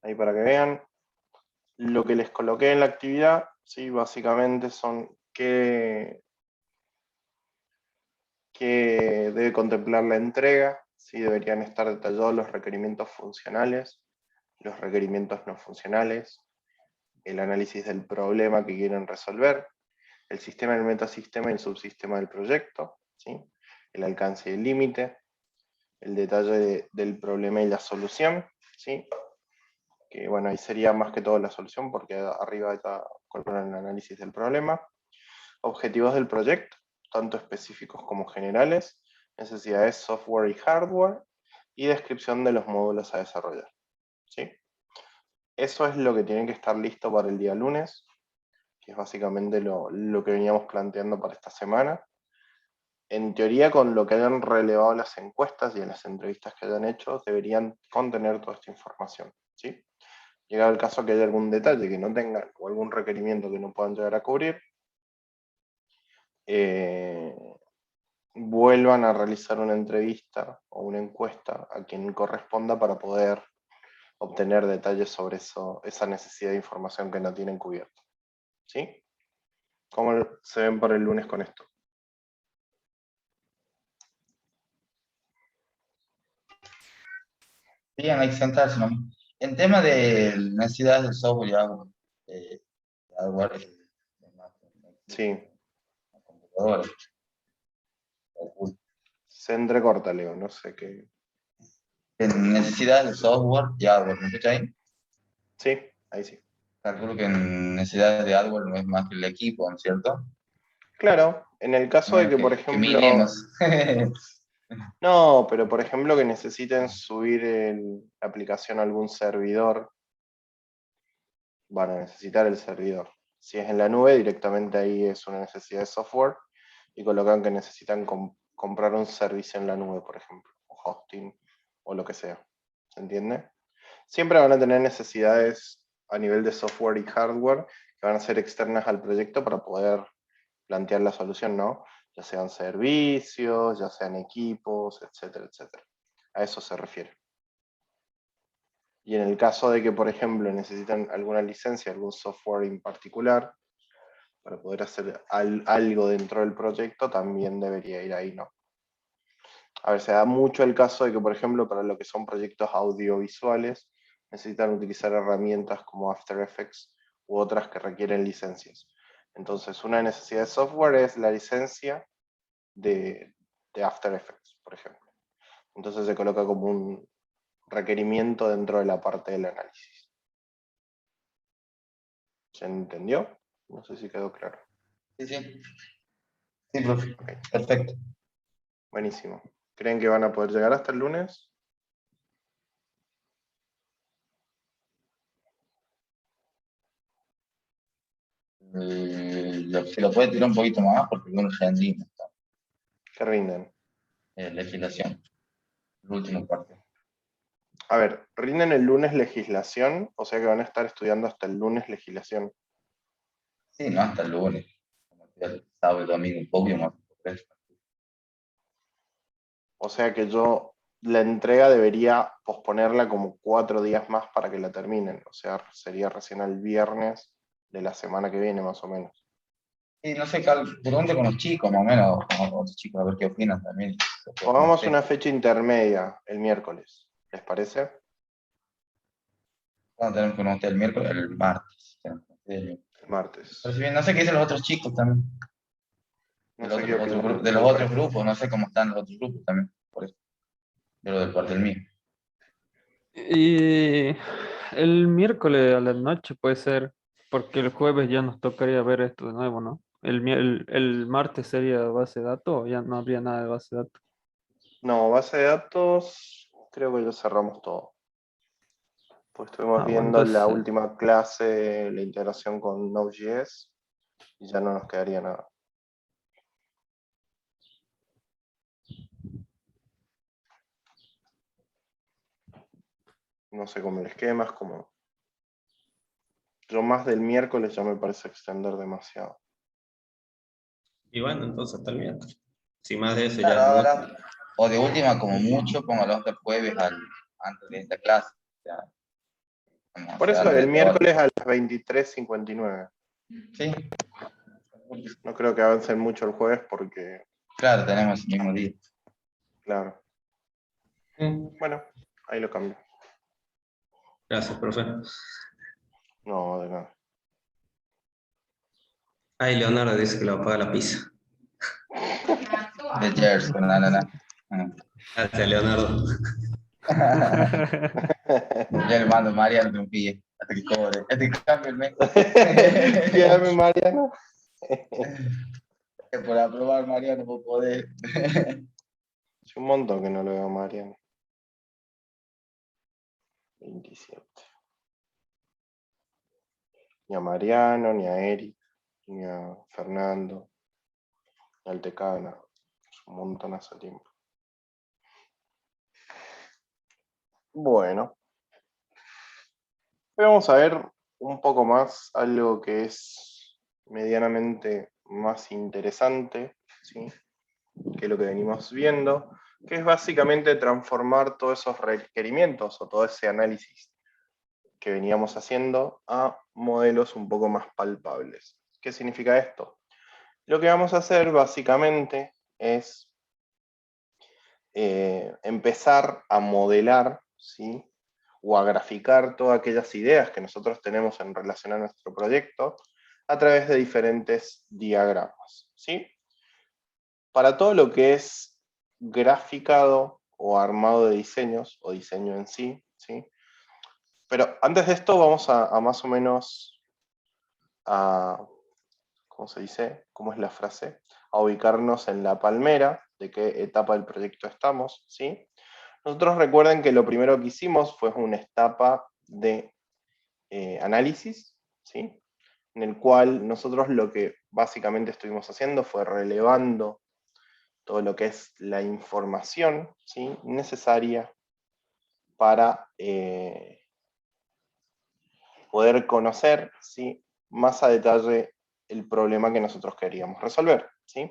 Ahí para que vean. Lo que les coloqué en la actividad, ¿sí? Básicamente son qué debe contemplar la entrega, ¿sí? Deberían estar detallados los requerimientos funcionales, los requerimientos no funcionales, el análisis del problema que quieren resolver, el sistema, el metasistema y el subsistema del proyecto, ¿sí? El alcance y el límite, el detalle del problema y la solución, ¿sí? Que bueno, ahí sería más que todo la solución porque arriba está con el análisis del problema, objetivos del proyecto, tanto específicos como generales, necesidades software y hardware, y descripción de los módulos a desarrollar, ¿sí? Eso es lo que tiene que estar listo para el día lunes, que es básicamente lo que veníamos planteando para esta semana. En teoría, con lo que hayan relevado las encuestas y en las entrevistas que hayan hecho, deberían contener toda esta información, ¿sí? Llegado el caso que haya algún detalle que no tengan o algún requerimiento que no puedan llegar a cubrir, vuelvan a realizar una entrevista o una encuesta a quien corresponda para poder obtener detalles sobre esa necesidad de información que no tienen cubierta, ¿sí? ¿Cómo se ven para el lunes con esto? Bien, hay que sentarse, ¿no? En tema de necesidades del software y hardware, Sí, la computadora, se entrecorta, Leo, no sé qué. en necesidades de software y hardware, ¿me escucha ahí? Sí, ahí sí. Calculo que en necesidades de hardware no es más que el equipo, ¿no es cierto? Claro, en el caso de Bueno, que, por que minemos. ejemplo, no, pero por ejemplo que necesiten subir la aplicación a algún servidor, van a necesitar el servidor. Si es en la nube, directamente ahí es una necesidad de software y colocan que necesitan comprar un servicio en la nube, por ejemplo, o hosting o lo que sea. ¿Se entiende? Siempre van a tener necesidades a nivel de software y hardware que van a ser externas al proyecto para poder plantear la solución, ¿no? Ya sean servicios, ya sean equipos, etcétera, etcétera. A eso se refiere. Y en el caso de que, por ejemplo, necesitan alguna licencia, algún software en particular, para poder hacer algo dentro del proyecto, también debería ir ahí, ¿no? A ver, se da mucho el caso de que, por ejemplo, para lo que son proyectos audiovisuales, necesitan utilizar herramientas como After Effects u otras que requieren licencias. Entonces, una necesidad de software es la licencia de, de After Effects, por ejemplo. Entonces se coloca como un requerimiento dentro de la parte del análisis. ¿Se entendió? No sé si quedó claro. Sí, sí. Sí, profe. Ok, Perfecto. buenísimo. ¿Creen que van a poder llegar hasta el lunes? Se lo puede tirar un poquito más porque no lo rendimos. Que rinden. Legislación, el último parte. A ver, rinden el lunes legislación, o sea que van a estar estudiando hasta el lunes legislación. Sí, no hasta el lunes. Como el sábado y domingo un poco y más. O sea que yo la entrega debería posponerla como 4 días más para que la terminen. O sea, sería recién el viernes de la semana que viene, más o menos. Sí, no sé, pregunte con los chicos, más o menos, con otros chicos, a ver qué opinan también. ¿Qué opina Pongamos usted? una fecha intermedia el miércoles. ¿Les parece? Vamos a tener que conocer el miércoles, el martes. El martes. Pero si bien, no sé qué dicen los otros chicos también. No sé qué opina De los el otros resto. grupos, no sé cómo están los otros grupos también. Por eso, de lo del cuartel mío. Y el miércoles a la noche puede ser, porque el jueves ya nos tocaría ver esto de nuevo, ¿no? El martes sería base de datos, o ya no habría nada de base de datos. No, base de datos, creo que ya cerramos todo. Pues estuvimos Ah, bueno, viendo la entonces, última clase, la integración con Node.js, y ya no nos quedaría nada. No sé cómo les quede más como. Yo más del miércoles ya me parece extender demasiado. Y bueno, entonces hasta el miércoles. Si más de eso ya Claro, es mucho. ahora, o de última, como mucho, póngalo hasta el jueves antes de esta clase. O sea, Vamos a Por eso hacer el de miércoles a las 23:59. todo. Sí, No creo que avancen mucho el jueves porque, claro, tenemos el mismo día. claro. Bueno, ahí lo cambio. Gracias, profe. No, de nada. Ay, Leonardo dice que le va a pagar la pizza. De Jersey, no. Gracias, Leonardo. Ya le mando a Mariano que me pille, hasta que cobre, hasta que cambie el mes. Llévame, Mariano. Por aprobar Mariano, por poder. Hace un montón que no lo veo a Mariano. 27. Ni a Mariano, ni a Eric, ni a Fernando, ni al Tecana. Es un montón hace tiempo. Bueno. Hoy vamos a ver un poco más algo que es medianamente más interesante, ¿sí? Que lo que venimos viendo, que es básicamente transformar todos esos requerimientos o todo ese análisis que veníamos haciendo a modelos un poco más palpables. ¿Qué significa esto? Lo que vamos a hacer básicamente es empezar a modelar, ¿sí? O a graficar todas aquellas ideas que nosotros tenemos en relación a nuestro proyecto a través de diferentes diagramas, ¿sí? Para todo lo que es graficado o armado de diseños, o diseño en sí, ¿sí? Pero antes de esto vamos a más o menos a, ¿cómo se dice? ¿Cómo es la frase? A ubicarnos en la palmera, de qué etapa del proyecto estamos, ¿sí? Nosotros recuerden que lo primero que hicimos fue una etapa de análisis, ¿sí? En el cual nosotros lo que básicamente estuvimos haciendo fue relevando todo lo que es la información, ¿sí? Necesaria para poder conocer, ¿sí? Más a detalle el problema que nosotros queríamos resolver, ¿sí?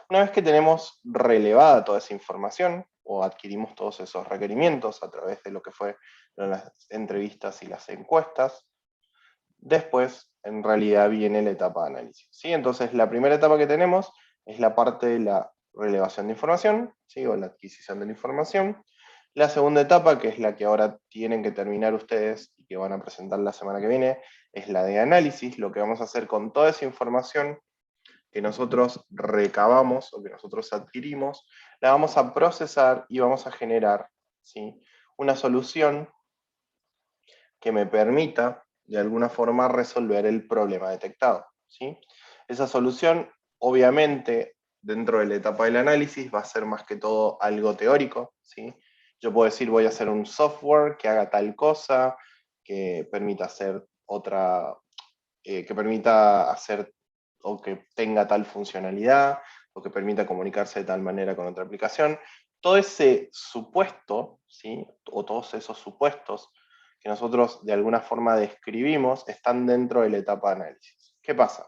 Una vez que tenemos relevada toda esa información o adquirimos todos esos requerimientos a través de lo que fue las entrevistas y las encuestas, después en realidad viene la etapa de análisis, ¿sí? Entonces la primera etapa que tenemos es la parte de la relevación de información, ¿sí? O la adquisición de la información. La segunda etapa, que es la que ahora tienen que terminar ustedes y que van a presentar la semana que viene, es la de análisis, lo que vamos a hacer con toda esa información que nosotros recabamos o que nosotros adquirimos, la vamos a procesar y vamos a generar, ¿sí? Una solución que me permita de alguna forma resolver el problema detectado, ¿sí? Esa solución, obviamente, dentro de la etapa del análisis va a ser más que todo algo teórico, ¿sí? Yo puedo decir, voy a hacer un software que haga tal cosa, que permita hacer otra, que permita hacer o que tenga tal funcionalidad, o que permita comunicarse de tal manera con otra aplicación. Todo ese supuesto, ¿sí? O todos esos supuestos que nosotros de alguna forma describimos están dentro de la etapa de análisis. ¿Qué pasa?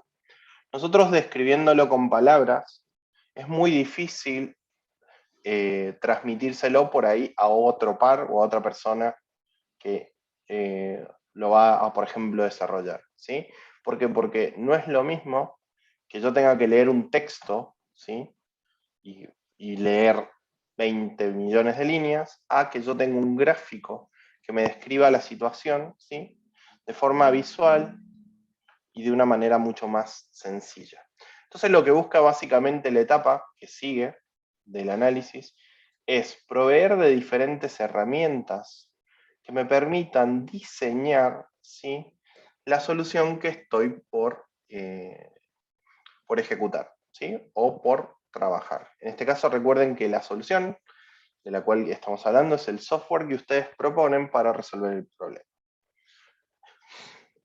Nosotros describiéndolo con palabras es muy difícil transmitírselo por ahí a otro par o a otra persona que lo va a, por ejemplo, desarrollar, ¿sí? ¿Por qué? Porque no es lo mismo que yo tenga que leer un texto, ¿sí? Y leer 20 millones de líneas, a que yo tenga un gráfico que me describa la situación, ¿sí? De forma visual y de una manera mucho más sencilla. Entonces lo que busca básicamente la etapa que sigue del análisis es proveer de diferentes herramientas que me permitan diseñar, ¿sí? La solución que estoy por ejecutar, ¿sí? O por trabajar. En este caso recuerden que la solución de la cual estamos hablando es el software que ustedes proponen para resolver el problema.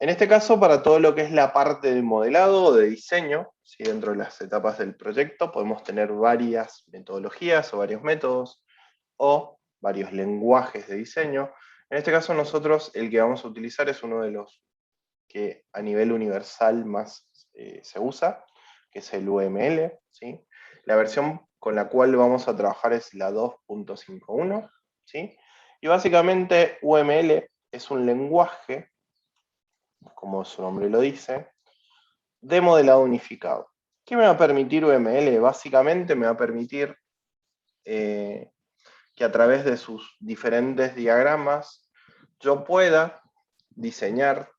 En este caso, para todo lo que es la parte de modelado o de diseño, ¿sí? Dentro de las etapas del proyecto podemos tener varias metodologías o varios métodos o varios lenguajes de diseño. En este caso nosotros el que vamos a utilizar es uno de los que a nivel universal más se usa, que es el UML, ¿sí? La versión con la cual vamos a trabajar es la 2.51, ¿sí? Y básicamente UML es un lenguaje como su nombre lo dice, de modelado unificado. ¿Qué me va a permitir UML? Básicamente me va a permitir que a través de sus diferentes diagramas yo pueda diseñar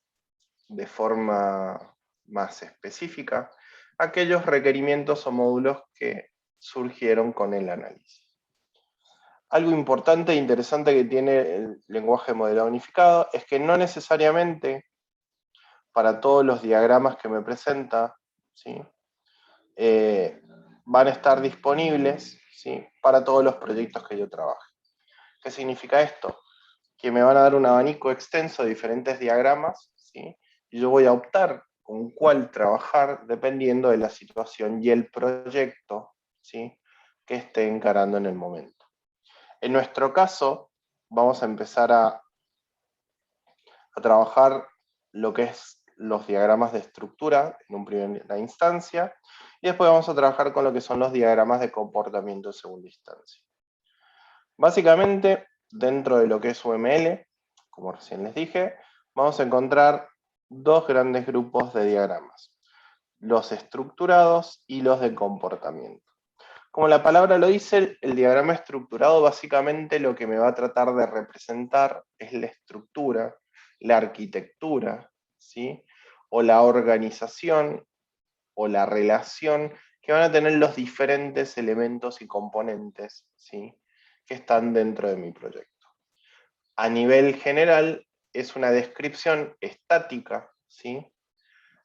de forma más específica aquellos requerimientos o módulos que surgieron con el análisis. Algo importante e interesante que tiene el lenguaje modelado unificado es que no necesariamente para todos los diagramas que me presenta, ¿sí? Van a estar disponibles, ¿sí? Para todos los proyectos que yo trabaje. ¿Qué significa esto? Que me van a dar un abanico extenso de diferentes diagramas, ¿sí? Y yo voy a optar con cuál trabajar dependiendo de la situación y el proyecto, ¿sí? Que esté encarando en el momento. En nuestro caso, vamos a empezar a trabajar lo que es los diagramas de estructura en una primera instancia, y después vamos a trabajar con lo que son los diagramas de comportamiento en segunda instancia. Básicamente, dentro de lo que es UML, como recién les dije, vamos a encontrar dos grandes grupos de diagramas: los estructurados y los de comportamiento. Como la palabra lo dice, el diagrama estructurado básicamente lo que me va a tratar de representar es la estructura, la arquitectura, ¿sí? O la organización o la relación que van a tener los diferentes elementos y componentes, ¿sí? Que están dentro de mi proyecto. A nivel general, es una descripción estática, ¿sí?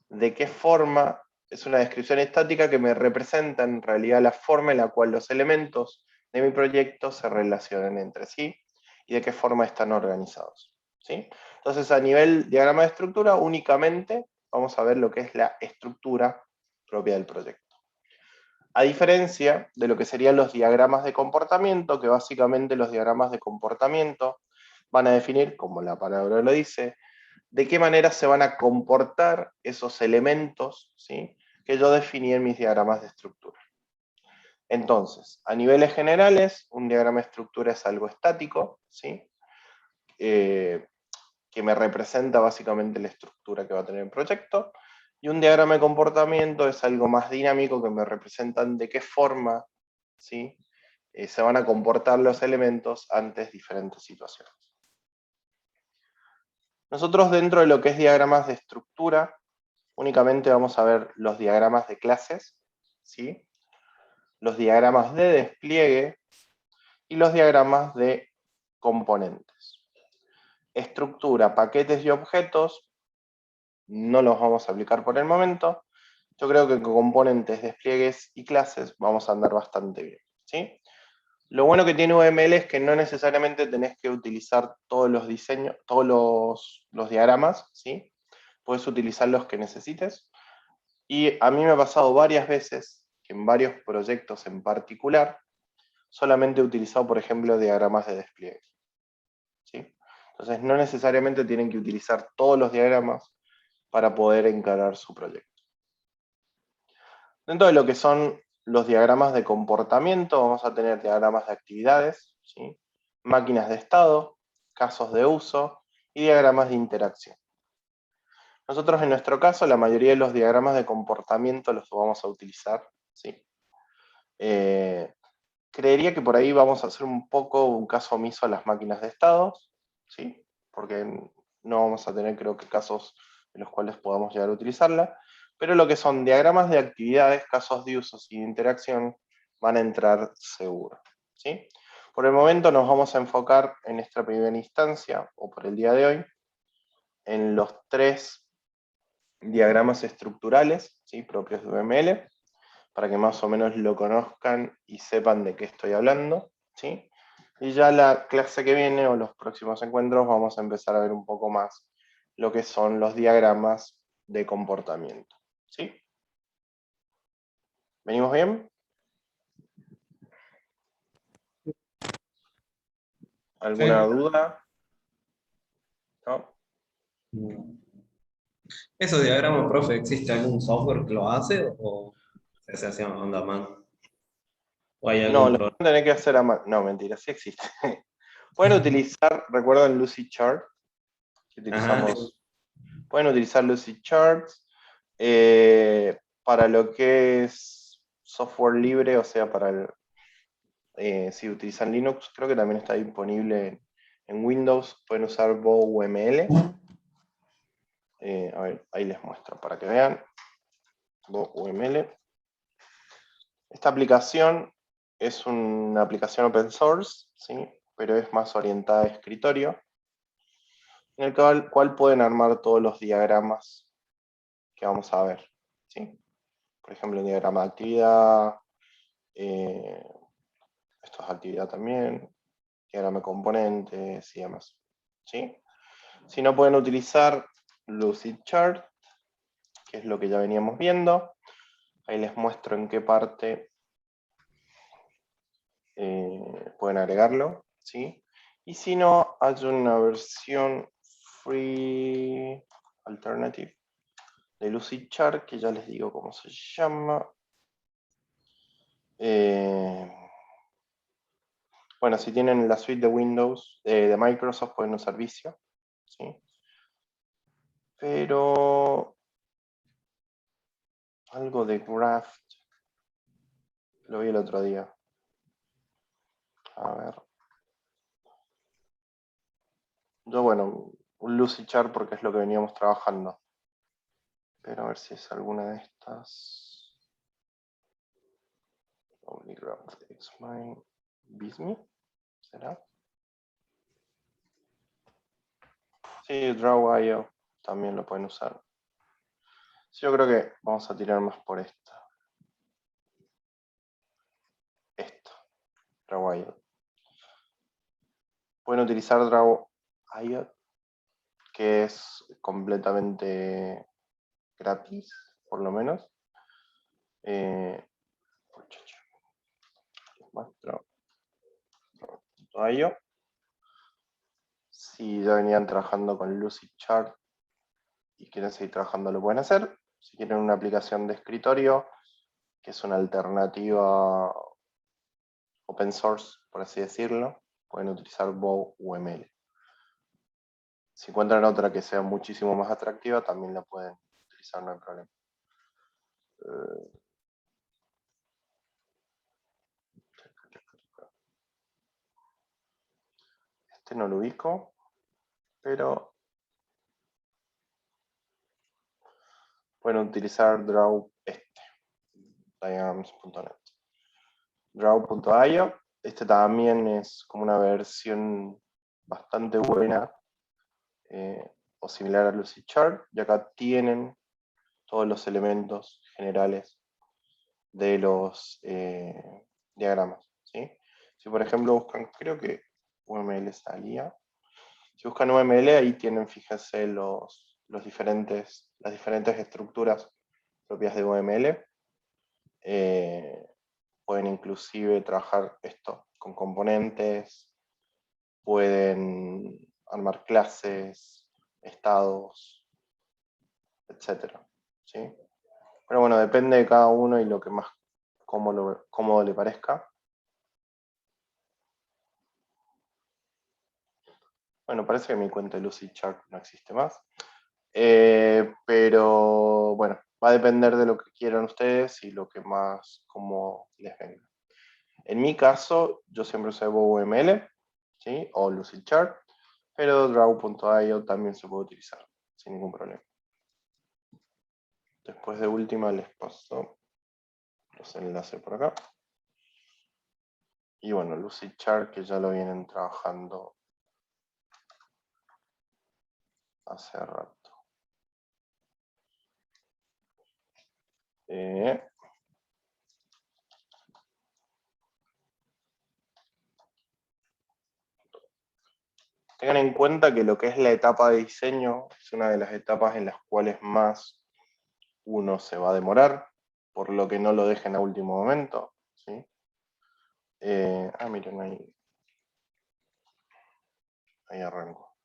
De qué forma, es una descripción estática que me representa en realidad la forma en la cual los elementos de mi proyecto se relacionan entre sí y de qué forma están organizados, ¿sí? Entonces, a nivel diagrama de estructura, únicamente vamos a ver lo que es la estructura propia del proyecto. A diferencia de lo que serían los diagramas de comportamiento, que básicamente los diagramas de comportamiento van a definir, como la palabra lo dice, de qué manera se van a comportar esos elementos, ¿sí? Que yo definí en mis diagramas de estructura. Entonces, a niveles generales, un diagrama de estructura es algo estático, ¿sí? Que me representa básicamente la estructura que va a tener el proyecto, y un diagrama de comportamiento es algo más dinámico que me representan de qué forma, ¿sí? Se van a comportar los elementos ante diferentes situaciones. Nosotros, dentro de lo que es diagramas de estructura, únicamente vamos a ver los diagramas de clases, ¿sí? Los diagramas de despliegue y los diagramas de componentes. Estructura, paquetes y objetos no los vamos a aplicar por el momento. Yo creo que con componentes, despliegues y clases vamos a andar bastante bien, ¿sí? Lo bueno que tiene UML es que no necesariamente tenés que utilizar todos los diseños, todos los diagramas, ¿sí? Puedes utilizar los que necesites. Y a mí me ha pasado varias veces que en varios proyectos en particular solamente he utilizado, por ejemplo, diagramas de despliegue, ¿sí? Entonces no necesariamente tienen que utilizar todos los diagramas para poder encarar su proyecto. Dentro de lo que son los diagramas de comportamiento, vamos a tener diagramas de actividades, ¿sí? Máquinas de estado, casos de uso y diagramas de interacción. Nosotros, en nuestro caso, la mayoría de los diagramas de comportamiento los vamos a utilizar, ¿sí? Creería que por ahí vamos a hacer un poco un caso omiso a las máquinas de estados, ¿sí? Porque no vamos a tener, creo que, casos en los cuales podamos llegar a utilizarla, pero lo que son diagramas de actividades, casos de usos y de interacción van a entrar seguro, ¿sí? Por el momento nos vamos a enfocar en esta primera instancia, o por el día de hoy, en los 3 diagramas estructurales, ¿sí? Propios de UML, para que más o menos lo conozcan y sepan de qué estoy hablando, ¿sí? Y ya la clase que viene o los próximos encuentros vamos a empezar a ver un poco más lo que son los diagramas de comportamiento, ¿sí? ¿Venimos bien? ¿Alguna Sí. duda? ¿No? ¿Esos diagramas, profe, existe algún software que lo hace o se hace onda mano? ¿O hay No, algún lo programa? van a tener que hacer a mano. No, mentira, sí existe. Pueden utilizar, recuerdan Lucy Chart, que Ajá, utilizamos Pueden utilizar Lucidcharts para lo que es software libre, o sea, si utilizan Linux, creo que también está disponible en Windows. Pueden usar BowML. A ver, ahí les muestro para que vean. BowML. Esta aplicación es una aplicación open source, ¿sí? Pero es más orientada a escritorio, en el cual pueden armar todos los diagramas que vamos a ver, ¿sí? Por ejemplo, un diagrama de actividad, esto es actividad también, diagrama de componentes y demás, ¿sí? Si no, pueden utilizar Lucidchart, que es lo que ya veníamos viendo. Ahí les muestro en qué parte pueden agregarlo, ¿sí? Y si no, hay una versión free alternative de Lucidchart, que ya les digo cómo se llama. Bueno, si tienen la suite de Windows, de Microsoft, pueden usar Visio, ¿sí? Pero algo de Graft lo vi el otro día. A ver. Yo, bueno, un Lucidchart porque es lo que veníamos trabajando. Pero a ver si es alguna de estas. OmniGraft Xmine Bisme, ¿será? Sí, Draw.io también lo pueden usar. Sí, yo creo que vamos a tirar más por esta. Esto, Draw.io. Pueden utilizar Draw.io, que es completamente gratis, por lo menos. Muestro Draw.io. Si ya venían trabajando con Lucidchart y quieren seguir trabajando, lo pueden hacer. Si quieren una aplicación de escritorio, que es una alternativa open source, por así decirlo, pueden utilizar BowUML. Si encuentran otra que sea muchísimo más atractiva, también la pueden utilizar, no hay problema. Este no lo ubico, pero pueden utilizar Draw diagrams.net. Draw.io, este también es como una versión bastante buena o similar a Lucidchart, y acá tienen todos los elementos generales de los diagramas, ¿sí? Si por ejemplo buscan, creo que UML salía, si buscan UML ahí tienen, fíjense, las diferentes estructuras propias de UML. Pueden inclusive trabajar esto con componentes, pueden armar clases, estados, etcétera, ¿sí? Pero bueno, depende de cada uno y lo que más cómodo le parezca. Bueno, parece que mi cuenta de Lucidchart no existe más. Pero bueno, va a depender de lo que quieran ustedes y lo que más como les venga. En mi caso, yo siempre usé BowML, ¿sí? O Lucidchart, pero Draw.io también se puede utilizar sin ningún problema. Después de última les paso los enlaces por acá. Y bueno, Lucidchart, que ya lo vienen trabajando hace rato. Tengan en cuenta que lo que es la etapa de diseño es una de las etapas en las cuales más uno se va a demorar, por lo que no lo dejen a último momento, ¿sí? Miren, ahí arranco.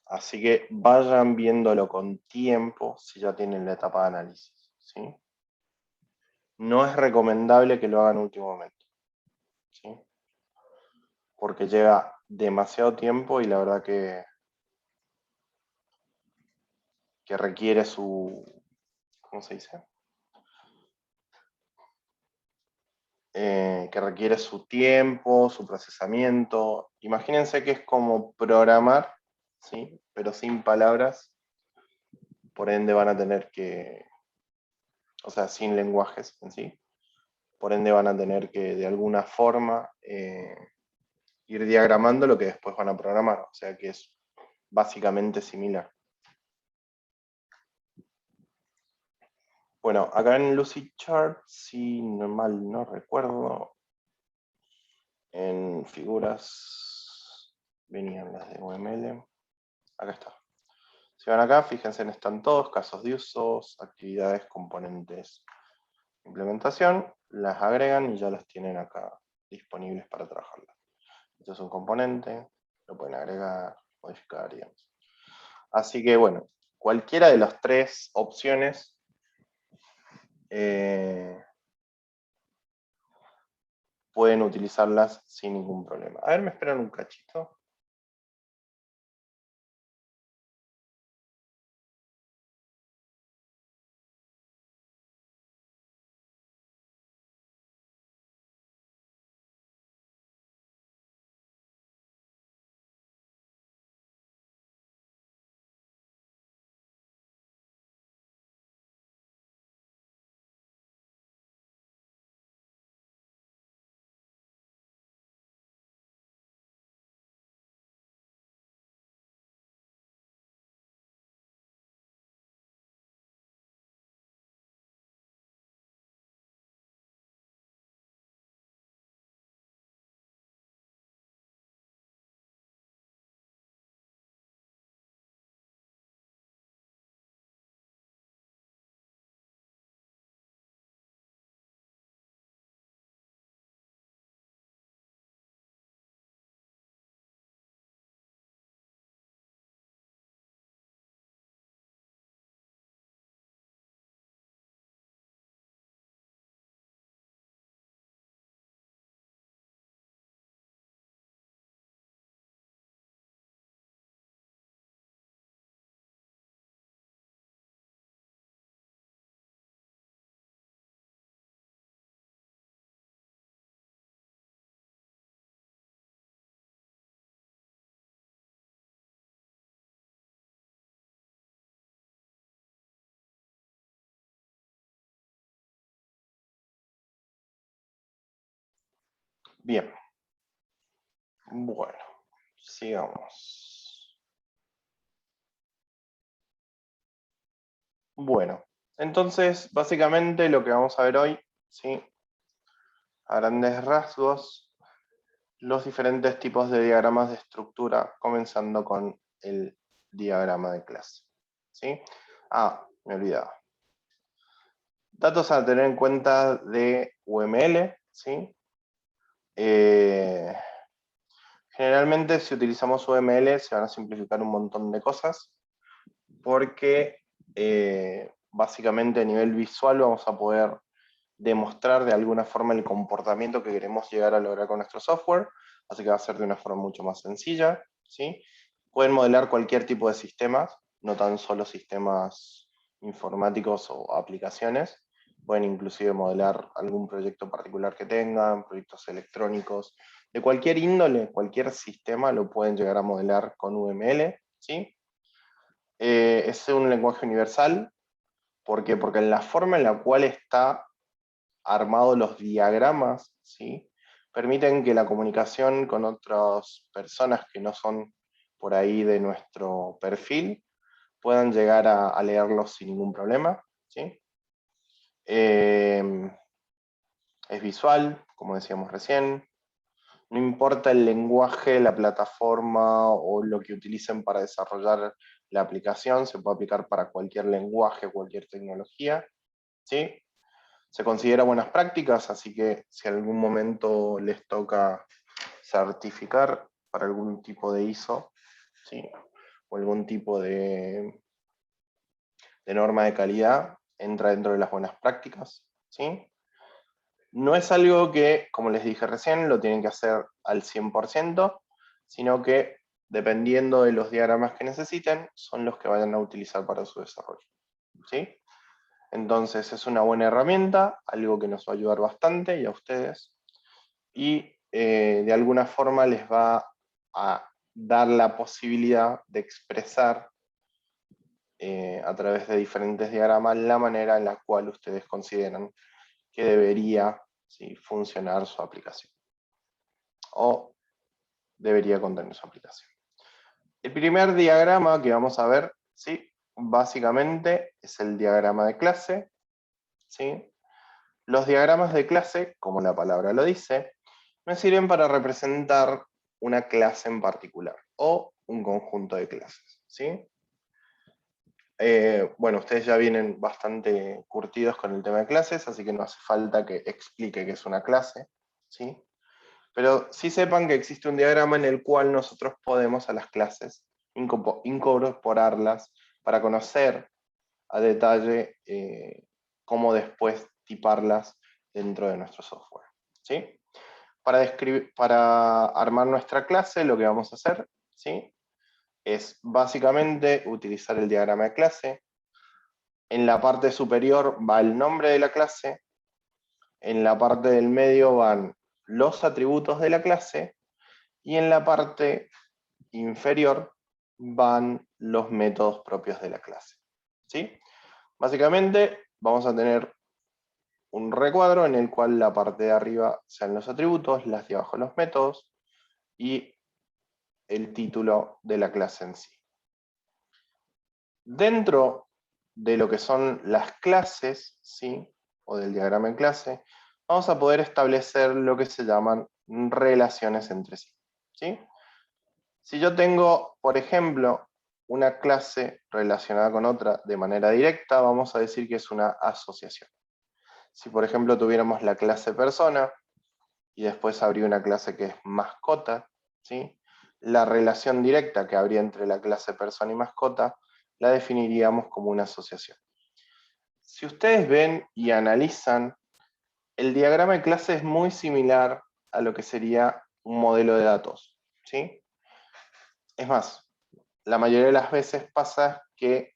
Así que vayan viéndolo con tiempo si ya tienen la etapa de análisis, ¿sí? No es recomendable que lo hagan en último momento, ¿sí? Porque lleva demasiado tiempo y la verdad que que requiere su, ¿cómo se dice? Que requiere su tiempo, su procesamiento. Imagínense que es como programar, ¿sí? Pero sin palabras, por ende van a tener que, o sea, sin lenguajes en sí, por ende van a tener que de alguna forma ir diagramando lo que después van a programar, o sea que es básicamente similar. Bueno, acá en Lucidchart, si mal no recuerdo, en figuras venían las de UML. Acá está. Si van acá, fíjense en están todos, casos de usos, actividades, componentes, implementación, las agregan y ya las tienen acá disponibles para trabajarlas. Esto es un componente, lo pueden agregar, modificar, digamos. Así que bueno, cualquiera de las tres opciones pueden utilizarlas sin ningún problema. A ver, me esperan un cachito. Bien. Bueno, sigamos. Bueno, entonces básicamente lo que vamos a ver hoy, ¿sí? A grandes rasgos, los diferentes tipos de diagramas de estructura, comenzando con el diagrama de clase, ¿sí? Ah, me olvidaba. Datos a tener en cuenta de UML, ¿sí? Generalmente si utilizamos UML se van a simplificar un montón de cosas, porque básicamente a nivel visual vamos a poder demostrar de alguna forma el comportamiento que queremos llegar a lograr con nuestro software, así que va a ser de una forma mucho más sencilla, ¿sí? Pueden modelar cualquier tipo de sistemas, no tan solo sistemas informáticos o aplicaciones, pueden inclusive modelar algún proyecto particular que tengan, proyectos electrónicos, de cualquier índole, cualquier sistema lo pueden llegar a modelar con UML, ¿sí? Es un lenguaje universal, ¿por qué? Porque en la forma en la cual está armado los diagramas, ¿sí? Permiten que la comunicación con otras personas que no son por ahí de nuestro perfil puedan llegar a leerlos sin ningún problema, ¿sí? Es visual, como decíamos recién. No importa el lenguaje, la plataforma o lo que utilicen para desarrollar la aplicación, se puede aplicar para cualquier lenguaje, cualquier tecnología, ¿sí? Se considera buenas prácticas, así que si en algún momento les toca certificar para algún tipo de ISO, ¿sí? O algún tipo de norma de calidad, entra dentro de las buenas prácticas, ¿sí? No es algo que, como les dije recién, lo tienen que hacer al 100%, sino que dependiendo de los diagramas que necesiten, son los que vayan a utilizar para su desarrollo. ¿Sí? Entonces es una buena herramienta, algo que nos va a ayudar bastante y a ustedes. Y de alguna forma les va a dar la posibilidad de expresar a través de diferentes diagramas la manera en la cual ustedes consideran que debería, ¿sí?, funcionar su aplicación. O debería contener su aplicación. El primer diagrama que vamos a ver, ¿sí?, básicamente es el diagrama de clase. ¿Sí? Los diagramas de clase, como la palabra lo dice, me sirven para representar una clase en particular o un conjunto de clases. ¿Sí? Bueno, ustedes ya vienen bastante curtidos con el tema de clases, así que no hace falta que explique qué es una clase. ¿Sí? Pero sí sepan que existe un diagrama en el cual nosotros podemos a las clases incorporarlas para conocer a detalle cómo después tiparlas dentro de nuestro software. ¿Sí? Para armar nuestra clase, lo que vamos a hacer, ¿sí?, es básicamente utilizar el diagrama de clase. En la parte superior va el nombre de la clase, en la parte del medio van los atributos de la clase, y en la parte inferior van los métodos propios de la clase. ¿Sí? Básicamente vamos a tener un recuadro en el cual la parte de arriba sean los atributos, las de abajo los métodos y el título de la clase en sí. Dentro de lo que son las clases, ¿sí?, o del diagrama en clase, vamos a poder establecer lo que se llaman relaciones entre sí. ¿Sí? Si yo tengo, por ejemplo, una clase relacionada con otra de manera directa, vamos a decir que es una asociación. Si, por ejemplo, tuviéramos la clase persona y después habría una clase que es mascota, ¿sí?, la relación directa que habría entre la clase persona y mascota la definiríamos como una asociación. Si ustedes ven y analizan, el diagrama de clase es muy similar a lo que sería un modelo de datos. ¿Sí? Es más, la mayoría de las veces pasa que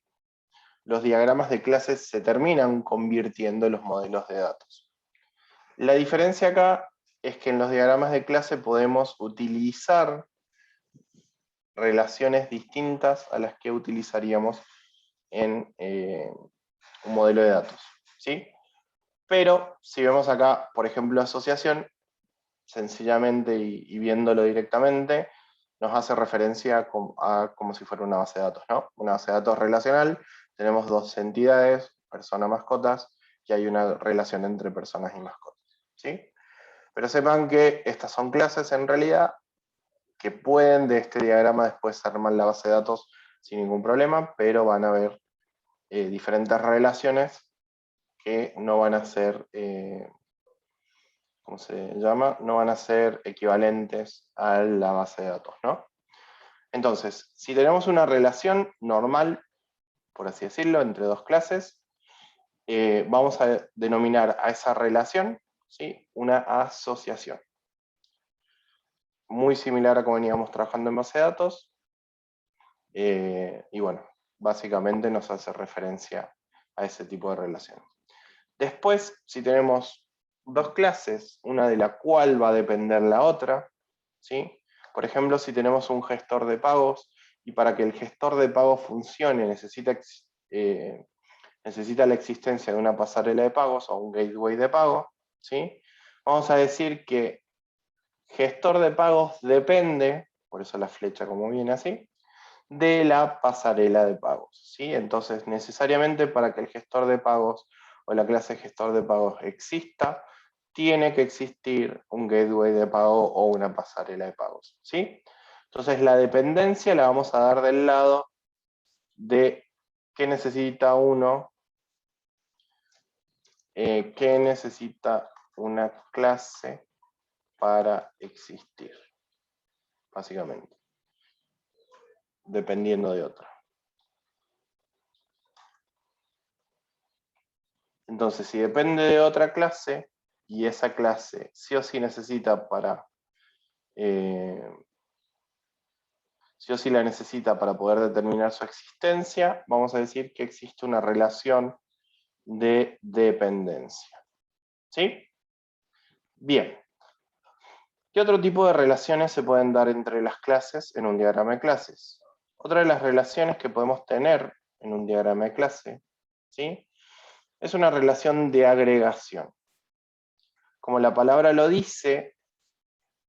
los diagramas de clases se terminan convirtiendo en los modelos de datos. La diferencia acá es que en los diagramas de clase podemos utilizar relaciones distintas a las que utilizaríamos en un modelo de datos. ¿Sí? Pero si vemos acá, por ejemplo, asociación, sencillamente y viéndolo directamente, nos hace referencia a como si fuera una base de datos, ¿no? Una base de datos relacional, tenemos dos entidades, persona, mascotas, y hay una relación entre personas y mascotas. ¿Sí? Pero sepan que estas son clases en realidad que pueden de este diagrama después armar la base de datos sin ningún problema, pero van a haber diferentes relaciones que no van a ser, ¿cómo se llama? No van a ser equivalentes a la base de datos, ¿no? Entonces, si tenemos una relación normal, por así decirlo, entre dos clases, vamos a denominar a esa relación, ¿sí?, una asociación. Muy similar a como veníamos trabajando en base de datos, y bueno, básicamente nos hace referencia a ese tipo de relación. Después, si tenemos dos clases, una de la cual va a depender la otra, ¿sí? Por ejemplo, si tenemos un gestor de pagos y para que el gestor de pagos funcione necesita la existencia de una pasarela de pagos o un gateway de pago, ¿sí? Vamos a decir que gestor de pagos depende, por eso la flecha como viene así, de la pasarela de pagos, ¿sí? Entonces, necesariamente para que el gestor de pagos o la clase gestor de pagos exista, tiene que existir un gateway de pago o una pasarela de pagos, ¿sí? Entonces, la dependencia la vamos a dar del lado de qué necesita uno, qué necesita una clase para existir, básicamente, dependiendo de otra. Entonces, si depende de otra clase, y esa clase sí o sí necesita para sí o sí la necesita para poder determinar su existencia, vamos a decir que existe una relación de dependencia. ¿Sí? Bien. ¿Qué otro tipo de relaciones se pueden dar entre las clases en un diagrama de clases? Otra de las relaciones que podemos tener en un diagrama de clase, ¿sí?, es una relación de agregación. Como la palabra lo dice,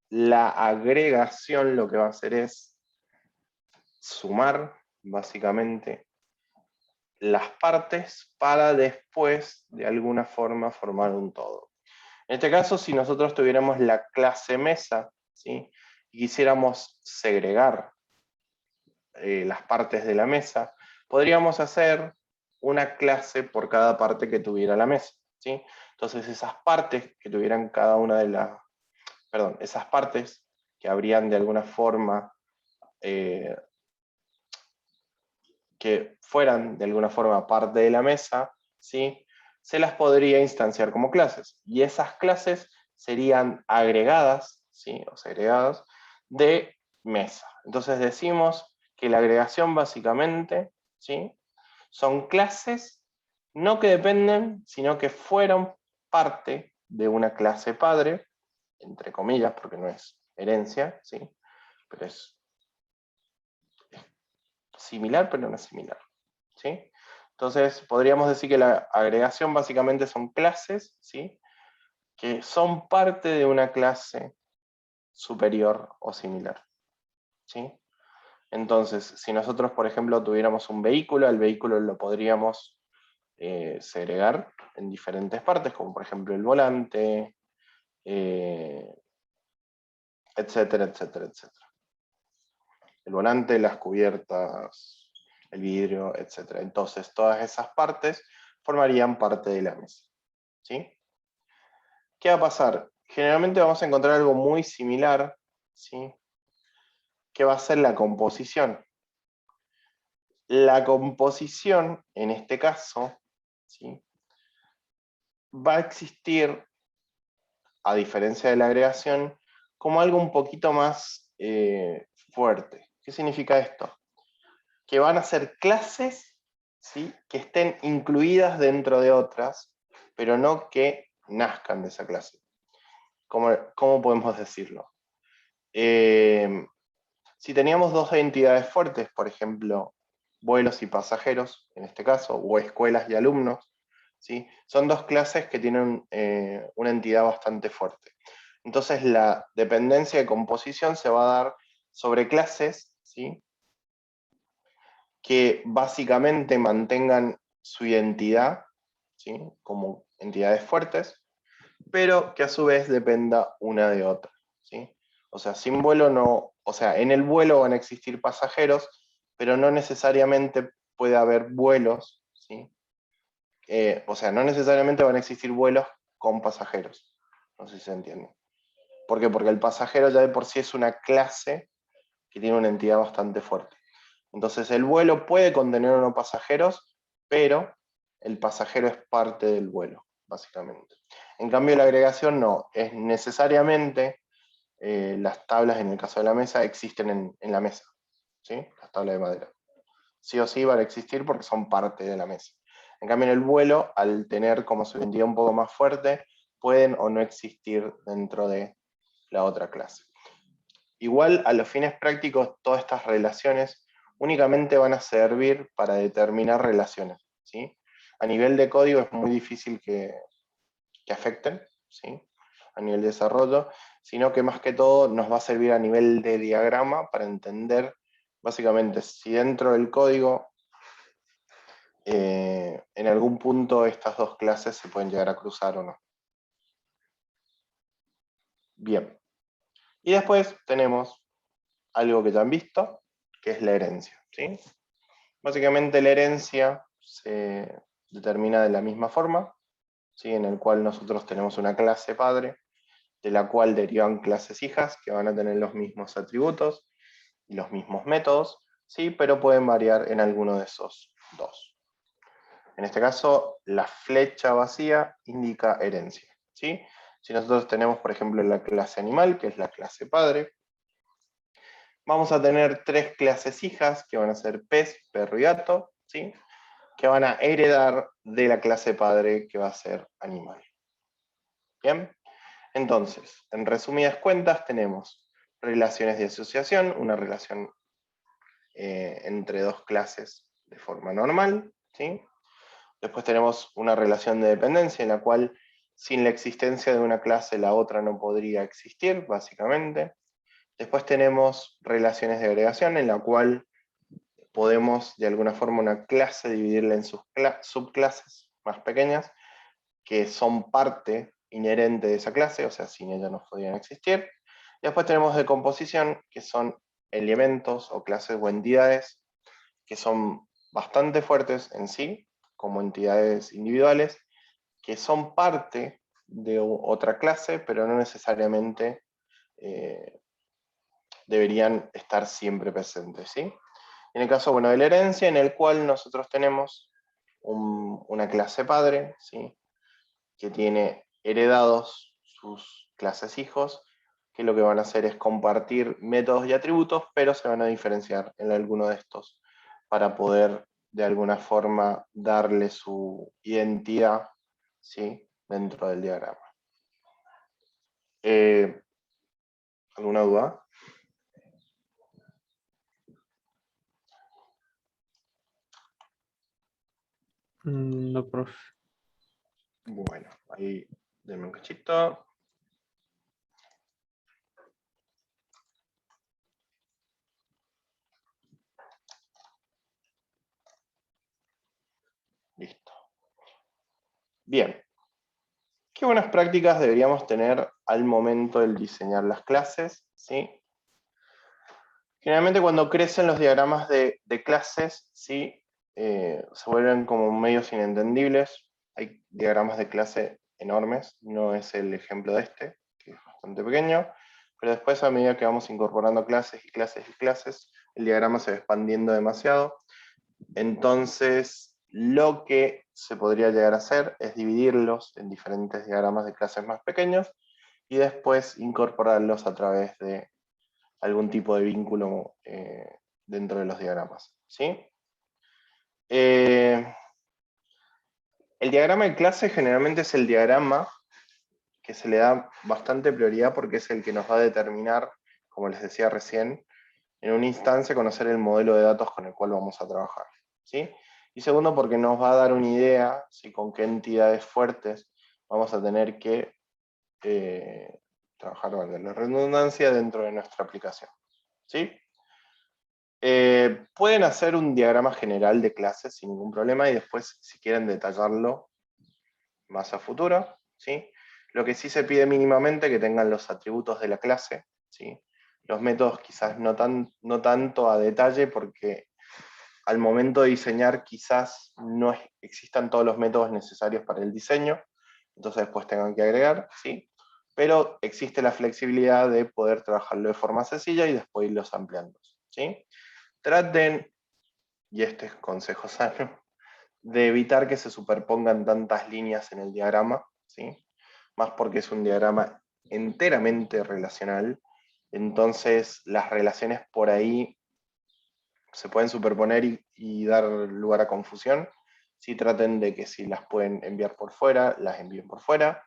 la agregación lo que va a hacer es sumar, básicamente, las partes para después, de alguna forma, formar un todo. En este caso, si nosotros tuviéramos la clase mesa, ¿sí?, y quisiéramos segregar las partes de la mesa, podríamos hacer una clase por cada parte que tuviera la mesa, ¿sí? Entonces esas partes que tuvieran cada una de las, perdón, esas partes que habrían de alguna forma, que fueran de alguna forma parte de la mesa, ¿sí?, se las podría instanciar como clases. Y esas clases serían agregadas, ¿sí?, o segregadas de mesa. Entonces decimos que la agregación básicamente, ¿sí?, son clases no que dependen, sino que fueron parte de una clase padre, entre comillas, porque no es herencia, ¿sí?, pero es similar, pero no es similar, ¿sí? Entonces, podríamos decir que la agregación básicamente son clases, ¿sí?, que son parte de una clase superior o similar, ¿sí? Entonces, si nosotros, por ejemplo, tuviéramos un vehículo, el vehículo lo podríamos segregar en diferentes partes, como por ejemplo el volante, etcétera, etcétera, etcétera. El volante, las cubiertas, el vidrio, etcétera. Entonces, todas esas partes formarían parte de la mesa, ¿sí? ¿Qué va a pasar? Generalmente vamos a encontrar algo muy similar, ¿sí?, que va a ser la composición. La composición, en este caso, ¿sí?, va a existir, a diferencia de la agregación, como algo un poquito más fuerte. ¿Qué significa esto? Que van a ser clases, ¿sí?, que estén incluidas dentro de otras, pero no que nazcan de esa clase. ¿Cómo podemos decirlo? Si teníamos dos entidades fuertes, por ejemplo, vuelos y pasajeros, en este caso, o escuelas y alumnos, ¿sí?, son dos clases que tienen una entidad bastante fuerte. Entonces la dependencia de composición se va a dar sobre clases, ¿sí?, que básicamente mantengan su identidad, ¿sí?, como entidades fuertes, pero que a su vez dependa una de otra, ¿sí? O sea, sin vuelo no, o sea, en el vuelo van a existir pasajeros, pero no necesariamente puede haber vuelos, ¿sí? O sea, no necesariamente van a existir vuelos con pasajeros, no sé si se entiende. ¿Por qué? Porque el pasajero ya de por sí es una clase que tiene una entidad bastante fuerte. Entonces el vuelo puede contener unos pasajeros, pero el pasajero es parte del vuelo, básicamente. En cambio la agregación no, es necesariamente las tablas en el caso de la mesa existen en la mesa, ¿sí?, las tablas de madera. Sí o sí van a existir porque son parte de la mesa. En cambio en el vuelo, al tener como su identidad un poco más fuerte, pueden o no existir dentro de la otra clase. Igual, a los fines prácticos, todas estas relaciones únicamente van a servir para determinar relaciones, ¿sí? A nivel de código es muy difícil que afecten, ¿sí?, a nivel de desarrollo, sino que más que todo nos va a servir a nivel de diagrama para entender básicamente si dentro del código en algún punto estas dos clases se pueden llegar a cruzar o no. Bien. Y después tenemos algo que ya han visto, que es la herencia, ¿sí? Básicamente la herencia se determina de la misma forma, ¿sí?, en el cual nosotros tenemos una clase padre, de la cual derivan clases hijas, que van a tener los mismos atributos y los mismos métodos, ¿sí?, pero pueden variar en alguno de esos dos. En este caso, la flecha vacía indica herencia, ¿sí? Si nosotros tenemos, por ejemplo, la clase animal, que es la clase padre, vamos a tener 3 clases hijas, que van a ser pez, perro y gato, ¿sí? Que van a heredar de la clase padre, que va a ser animal. ¿Bien? Entonces, en resumidas cuentas, tenemos relaciones de asociación, una relación entre 2 clases de forma normal, ¿sí? Después tenemos una relación de dependencia en la cual sin la existencia de una clase la otra no podría existir, básicamente. Después tenemos relaciones de agregación en la cual podemos de alguna forma una clase dividirla en sus subclases más pequeñas que son parte inherente de esa clase, o sea, sin ella no podrían existir. Y después tenemos decomposición, que son elementos o clases o entidades que son bastante fuertes en sí, como entidades individuales, que son parte de otra clase, pero no necesariamente deberían estar siempre presentes, ¿sí? En el caso, bueno, de la herencia, en el cual nosotros tenemos una clase padre, ¿sí? Que tiene heredados sus clases hijos, que lo que van a hacer es compartir métodos y atributos, pero se van a diferenciar en alguno de estos para poder de alguna forma darle su identidad, ¿sí? Dentro del diagrama. ¿Alguna duda? No, profe. Bueno, ahí denme un cachito. Listo. Bien. ¿Qué buenas prácticas deberíamos tener al momento de diseñar las clases? ¿Sí? Generalmente cuando crecen los diagramas de clases, ¿sí? Se vuelven como medios inentendibles. Hay diagramas de clase enormes, no es el ejemplo de este, que es bastante pequeño, pero después a medida que vamos incorporando clases y clases y clases, el diagrama se va expandiendo demasiado. Entonces, lo que se podría llegar a hacer es dividirlos en diferentes diagramas de clases más pequeños y después incorporarlos a través de algún tipo de vínculo dentro de los diagramas, ¿sí? El diagrama de clase generalmente es el diagrama que se le da bastante prioridad porque es el que nos va a determinar, como les decía recién, en una instancia conocer el modelo de datos con el cual vamos a trabajar, ¿sí? Y segundo, porque nos va a dar una idea, ¿sí? Con qué entidades fuertes vamos a tener que trabajar, valga la redundancia, dentro de nuestra aplicación, ¿sí? Pueden hacer un diagrama general de clases sin ningún problema y después, si quieren detallarlo más a futuro, ¿sí? Lo que sí se pide mínimamente que tengan los atributos de la clase, ¿sí? Los métodos quizás no tanto a detalle porque al momento de diseñar quizás no existan todos los métodos necesarios para el diseño, entonces después tengan que agregar, ¿sí? Pero existe la flexibilidad de poder trabajarlo de forma sencilla y después irlos ampliando, ¿sí? Traten, y este es consejo sano, de evitar que se superpongan tantas líneas en el diagrama, ¿sí? Más porque es un diagrama enteramente relacional, entonces las relaciones por ahí se pueden superponer y dar lugar a confusión. Si traten de que si las pueden enviar por fuera, las envíen por fuera.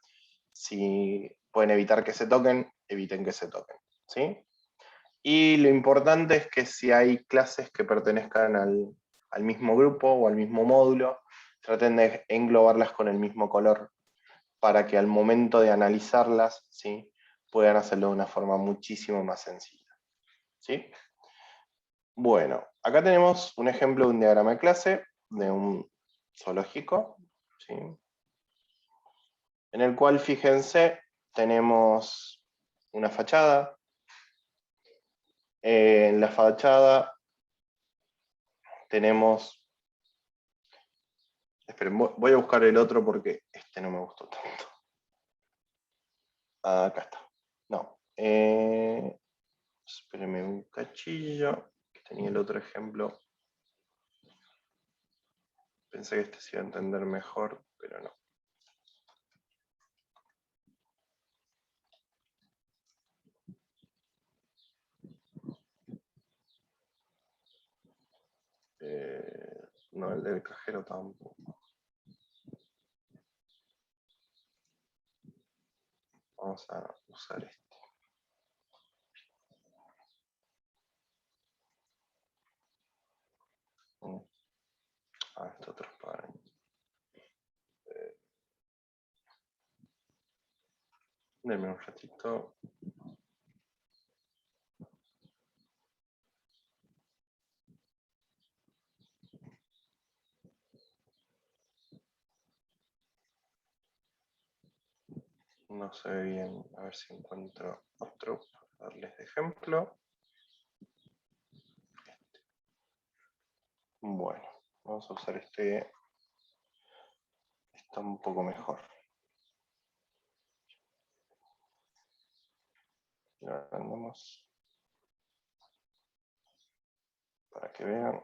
Si pueden evitar que se toquen, eviten que se toquen, ¿sí? Y lo importante es que si hay clases que pertenezcan al mismo grupo o al mismo módulo, traten de englobarlas con el mismo color para que al momento de analizarlas, ¿sí? Puedan hacerlo de una forma muchísimo más sencilla, ¿sí? Bueno, acá tenemos un ejemplo de un diagrama de clase de un zoológico, ¿sí? En el cual, fíjense, tenemos una fachada. En la fachada tenemos... Esperen, voy a buscar el otro porque este no me gustó tanto. Acá está. No. Espérenme un cachillo, que tenía el otro ejemplo. Pensé que este se iba a entender mejor, pero no. No, el del cajero tampoco. Vamos a usar este. Este otro es para... Denme un ratito. No se ve bien. A ver si encuentro otro para darles de ejemplo. Bueno, vamos a usar este. Está un poco mejor. Lo agrandamos para que vean.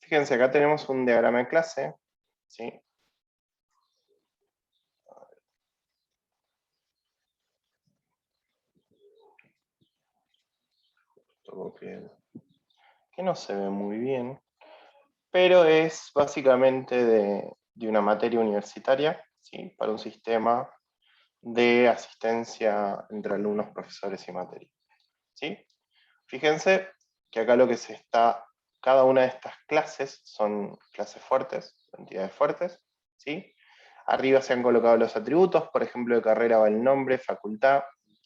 Fíjense, acá tenemos un diagrama de clase, ¿sí? Que no se ve muy bien, pero es básicamente de una materia universitaria, ¿sí? Para un sistema de asistencia entre alumnos, profesores y materia, ¿sí? Fíjense que acá lo que se está, cada una de estas clases son clases fuertes, entidades fuertes, ¿sí? Arriba se han colocado los atributos, por ejemplo, de carrera va el nombre, facultad,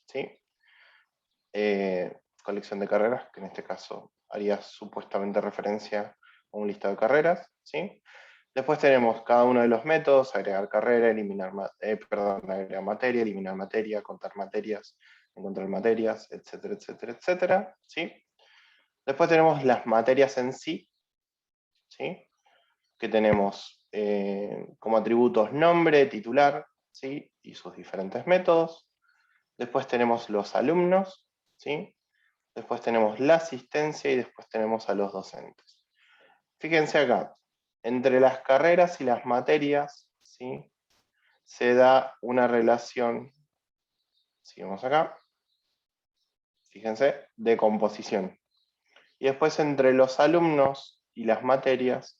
¿sí? Colección de carreras, que en este caso haría supuestamente referencia a un listado de carreras, ¿sí? Después tenemos cada uno de los métodos: agregar carrera, agregar materia, eliminar materia, contar materias, encontrar materias, etcétera, etcétera, etcétera, ¿sí? Después tenemos las materias en sí, ¿sí? Que tenemos como atributos nombre, titular, ¿sí? Y sus diferentes métodos. Después tenemos los alumnos, ¿sí? Después tenemos la asistencia y después tenemos a los docentes. Fíjense acá, entre las carreras y las materias, ¿sí? Se da una relación, sigamos acá, fíjense, de composición. Y después entre los alumnos y las materias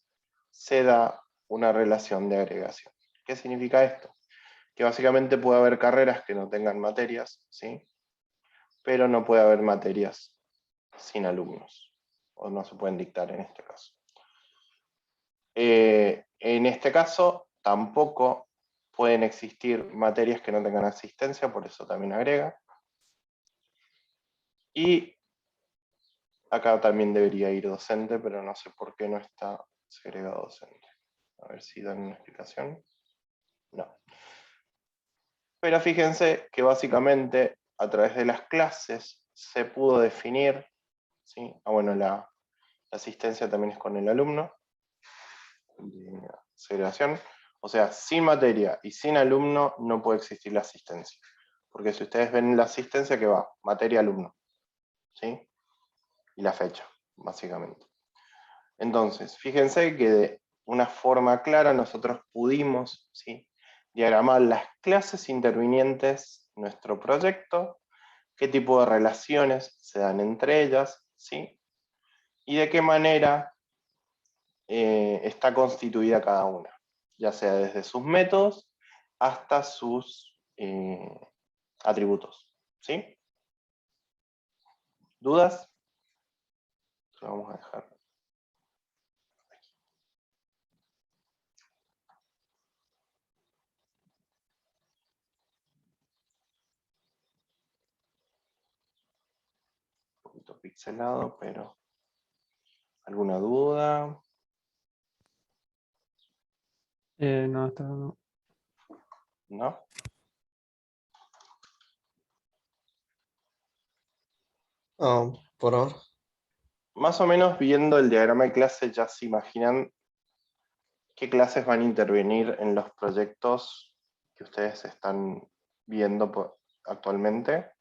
se da una relación de agregación. ¿Qué significa esto? Que básicamente puede haber carreras que no tengan materias, ¿sí? Pero no puede haber materias sin alumnos, o no se pueden dictar en este caso. En este caso, tampoco pueden existir materias que no tengan asistencia, por eso también agrega. Y acá también debería ir docente, pero no sé por qué no está segregado docente. A ver si dan una explicación. No. Pero fíjense que básicamente a través de las clases se pudo definir, ¿sí? Bueno, la asistencia también es con el alumno, de segregación. O sea, sin materia y sin alumno no puede existir la asistencia. Porque si ustedes ven la asistencia, ¿qué va? Materia, alumno, ¿sí? Y la fecha, básicamente. Entonces, fíjense que de una forma clara nosotros pudimos, ¿sí?, diagramar las clases intervinientes en nuestro proyecto, qué tipo de relaciones se dan entre ellas, ¿sí? Y de qué manera está constituida cada una, ya sea desde sus métodos hasta sus atributos, ¿sí? ¿Dudas? Lo vamos a dejar. Un poquito pixelado, pero ¿alguna duda? No, está no. ¿No? Por ahora. Más o menos viendo el diagrama de clase ya se imaginan qué clases van a intervenir en los proyectos que ustedes están viendo actualmente.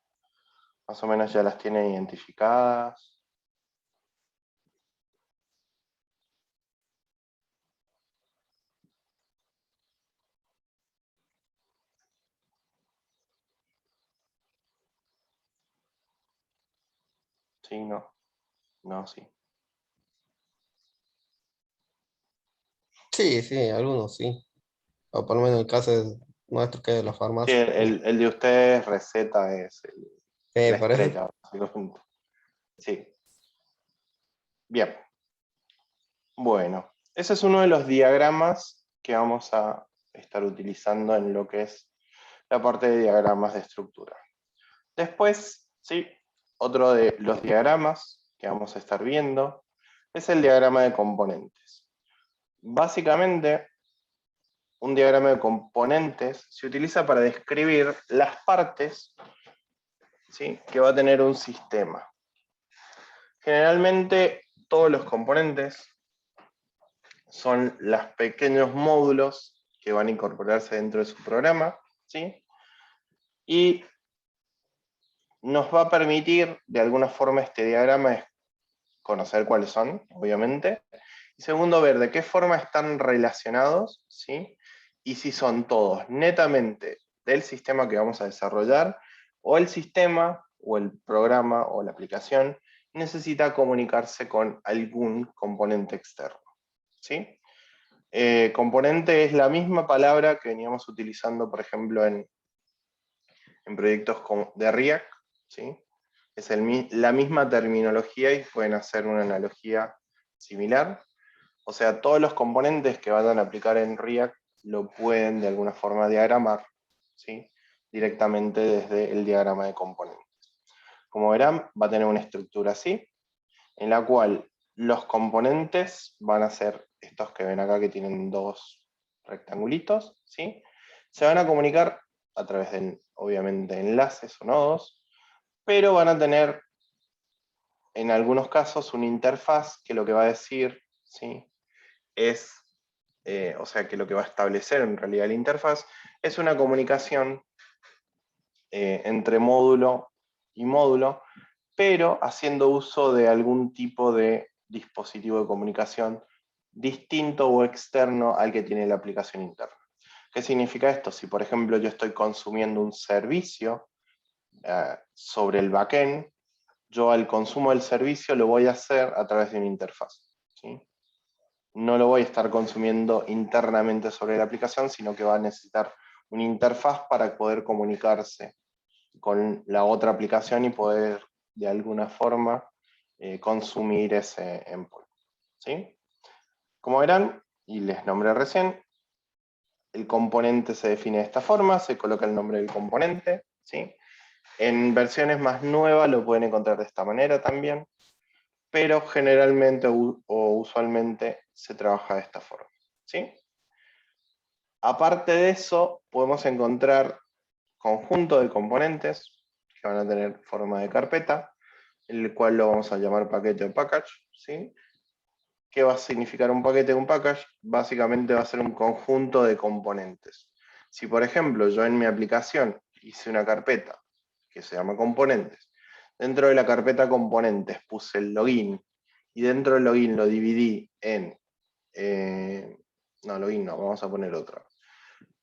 Más o menos ya las tienen identificadas. Sí, no. No, sí. Sí, sí, algunos sí. O por lo menos el caso es nuestro que es de la Sí, farmacia. el de ustedes, receta, es Sí, la por eso. estrella, básicamente. Sí. Bien. Bueno, ese es uno de los diagramas que vamos a estar utilizando en lo que es la parte de diagramas de estructura. Después, sí, otro de los diagramas que vamos a estar viendo es el diagrama de componentes. Básicamente, un diagrama de componentes se utiliza para describir las partes, ¿sí?, que va a tener un sistema. Generalmente, todos los componentes son los pequeños módulos que van a incorporarse dentro de su programa, ¿sí? Y nos va a permitir, de alguna forma, este diagrama conocer cuáles son, obviamente, y segundo, ver de qué forma están relacionados, ¿sí? Y si son todos netamente del sistema que vamos a desarrollar, o el sistema, o el programa, o la aplicación, necesita comunicarse con algún componente externo, ¿sí? Componente es la misma palabra que veníamos utilizando, por ejemplo, en proyectos de React, ¿sí? Es la misma terminología y pueden hacer una analogía similar. O sea, todos los componentes que vayan a aplicar en React lo pueden de alguna forma diagramar, ¿sí?, directamente desde el diagrama de componentes. Como verán, va a tener una estructura así, en la cual los componentes van a ser estos que ven acá que tienen dos rectangulitos, ¿sí? Se van a comunicar a través de, obviamente, enlaces o nodos, pero van a tener, en algunos casos, una interfaz que lo que va a decir, ¿sí?, es, o sea, que lo que va a establecer en realidad la interfaz es una comunicación entre módulo y módulo, pero haciendo uso de algún tipo de dispositivo de comunicación distinto o externo al que tiene la aplicación interna. ¿Qué significa esto? Si, por ejemplo, yo estoy consumiendo un servicio sobre el backend, yo al consumo del servicio lo voy a hacer a través de una interfaz, ¿sí? No lo voy a estar consumiendo internamente sobre la aplicación, sino que va a necesitar una interfaz para poder comunicarse con la otra aplicación y poder de alguna forma consumir ese endpoint, ¿sí? Como verán, y les nombré recién, el componente se define de esta forma, se coloca el nombre del componente, ¿sí? En versiones más nuevas lo pueden encontrar de esta manera también, pero generalmente o usualmente se trabaja de esta forma, ¿sí? Aparte de eso, podemos encontrar conjunto de componentes que van a tener forma de carpeta, el cual lo vamos a llamar paquete o package, ¿sí? ¿Qué va a significar un paquete o un package? Básicamente va a ser un conjunto de componentes. Si, por ejemplo, yo en mi aplicación hice una carpeta que se llama componentes, dentro de la carpeta componentes puse el login, y dentro del login lo dividí en... no, login no, vamos a poner otra.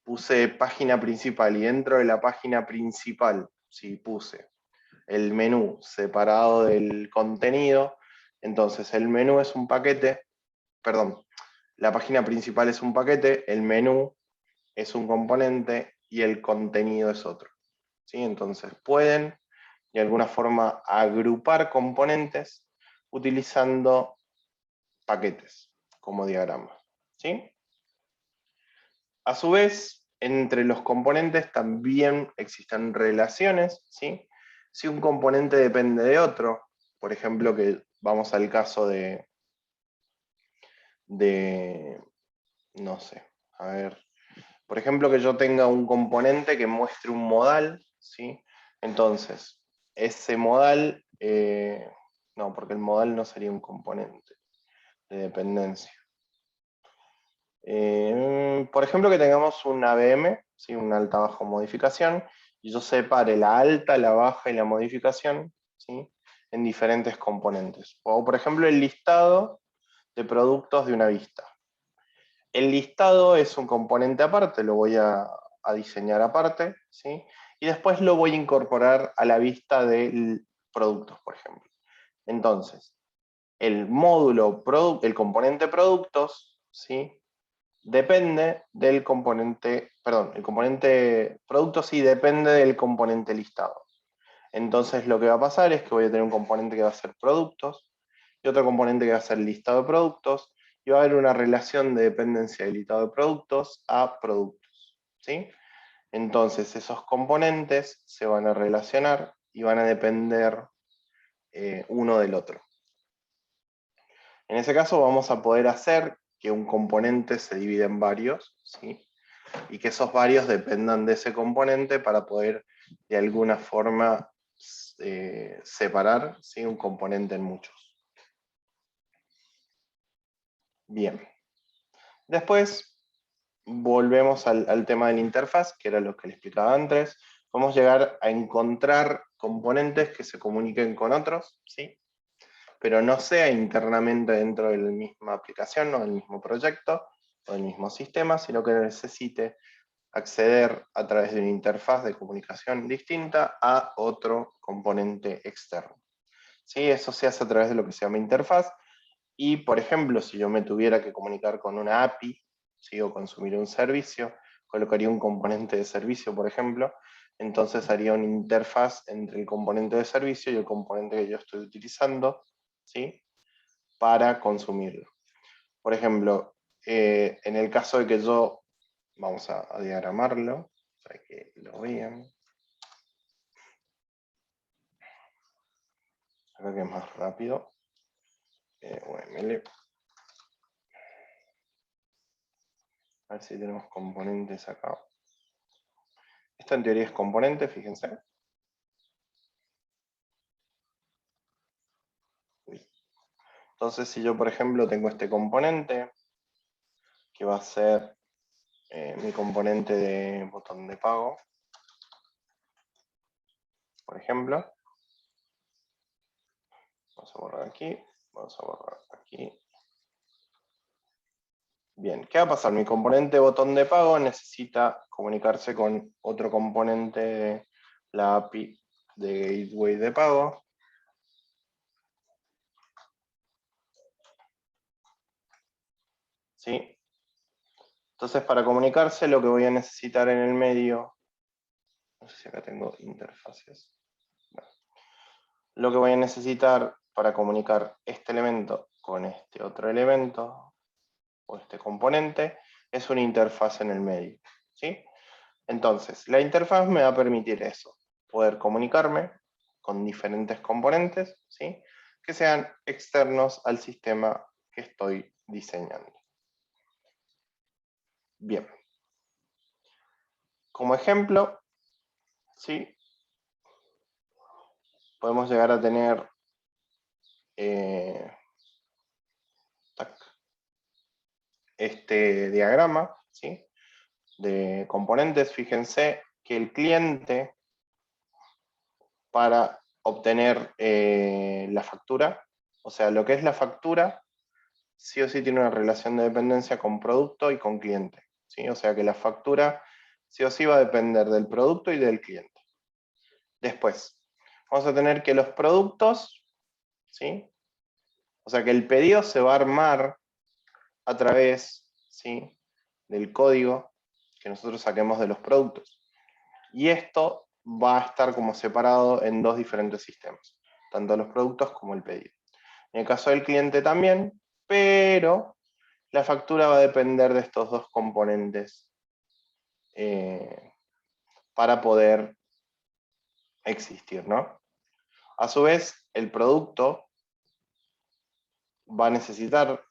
Puse página principal, y dentro de la página principal, si puse el menú separado del contenido, entonces el menú es un paquete, perdón, la página principal es un paquete, el menú es un componente y el contenido es otro, ¿sí? Entonces pueden de alguna forma agrupar componentes utilizando paquetes como diagrama, ¿sí? A su vez, entre los componentes también existen relaciones, ¿sí? Si un componente depende de otro, por ejemplo, que vamos al caso de no sé, a ver, por ejemplo, que yo tenga un componente que muestre un modal, ¿sí? Entonces, ese modal, no, porque el modal no sería un componente de dependencia. Por ejemplo, que tengamos un ABM, ¿sí?, una alta bajo modificación, y yo separe la alta, la baja y la modificación, ¿sí?, en diferentes componentes. O, por ejemplo, el listado de productos de una vista. El listado es un componente aparte, lo voy a diseñar aparte, ¿sí? Y después lo voy a incorporar a la vista de productos, por ejemplo. Entonces, el módulo, el componente productos, ¿sí? Depende del componente, perdón, el componente productos sí depende del componente listado. Entonces lo que va a pasar es que voy a tener un componente que va a ser productos y otro componente que va a ser listado de productos, y va a haber una relación de dependencia de listado de productos a productos, ¿sí? Entonces esos componentes se van a relacionar y van a depender uno del otro. En ese caso vamos a poder hacer que un componente se divida en varios, ¿sí? Y que esos varios dependan de ese componente para poder de alguna forma separar, ¿sí? Un componente en muchos. Bien. Después volvemos al tema de la interfaz, que era lo que le explicaba antes. Podemos llegar a encontrar componentes que se comuniquen con otros, ¿sí? Pero no sea internamente dentro de la misma aplicación o del mismo proyecto o del mismo sistema, sino que necesite acceder a través de una interfaz de comunicación distinta a otro componente externo. ¿Sí? Eso se hace a través de lo que se llama interfaz. Y, por ejemplo, si yo me tuviera que comunicar con una API, ¿sí? O consumir un servicio, colocaría un componente de servicio, por ejemplo, entonces haría una interfaz entre el componente de servicio y el componente que yo estoy utilizando, ¿sí? Para consumirlo. Por ejemplo, en el caso de que yo, vamos a diagramarlo, para que lo vean. Acá que es más rápido. UML. A ver si tenemos componentes acá. Esto en teoría es componente, fíjense. Entonces, si yo, por ejemplo, tengo este componente, que va a ser mi componente de botón de pago, por ejemplo. Vamos a borrar aquí, vamos a borrar aquí. Bien, ¿qué va a pasar? Mi componente botón de pago necesita comunicarse con otro componente de la API de gateway de pago. ¿Sí? Entonces, para comunicarse, lo que voy a necesitar en el medio, no sé si acá tengo interfaces. Bueno, lo que voy a necesitar para comunicar este elemento con este otro elemento, o este componente, es una interfaz en el medio. ¿Sí? Entonces, la interfaz me va a permitir eso, poder comunicarme con diferentes componentes, ¿sí? Que sean externos al sistema que estoy diseñando. Bien. Como ejemplo, ¿sí? Podemos llegar a tener este diagrama, ¿sí? De componentes. Fíjense que el cliente, para obtener la factura, o sea, lo que es la factura, sí o sí tiene una relación de dependencia con producto y con cliente, ¿sí? O sea que la factura sí o sí va a depender del producto y del cliente. Después, vamos a tener que los productos, ¿sí? O sea que el pedido se va a armar a través, ¿sí? Del código que nosotros saquemos de los productos. Y esto va a estar como separado en dos diferentes sistemas, tanto los productos como el pedido. En el caso del cliente también, pero la factura va a depender de estos dos componentes para poder existir, ¿no? A su vez, el producto va a necesitar,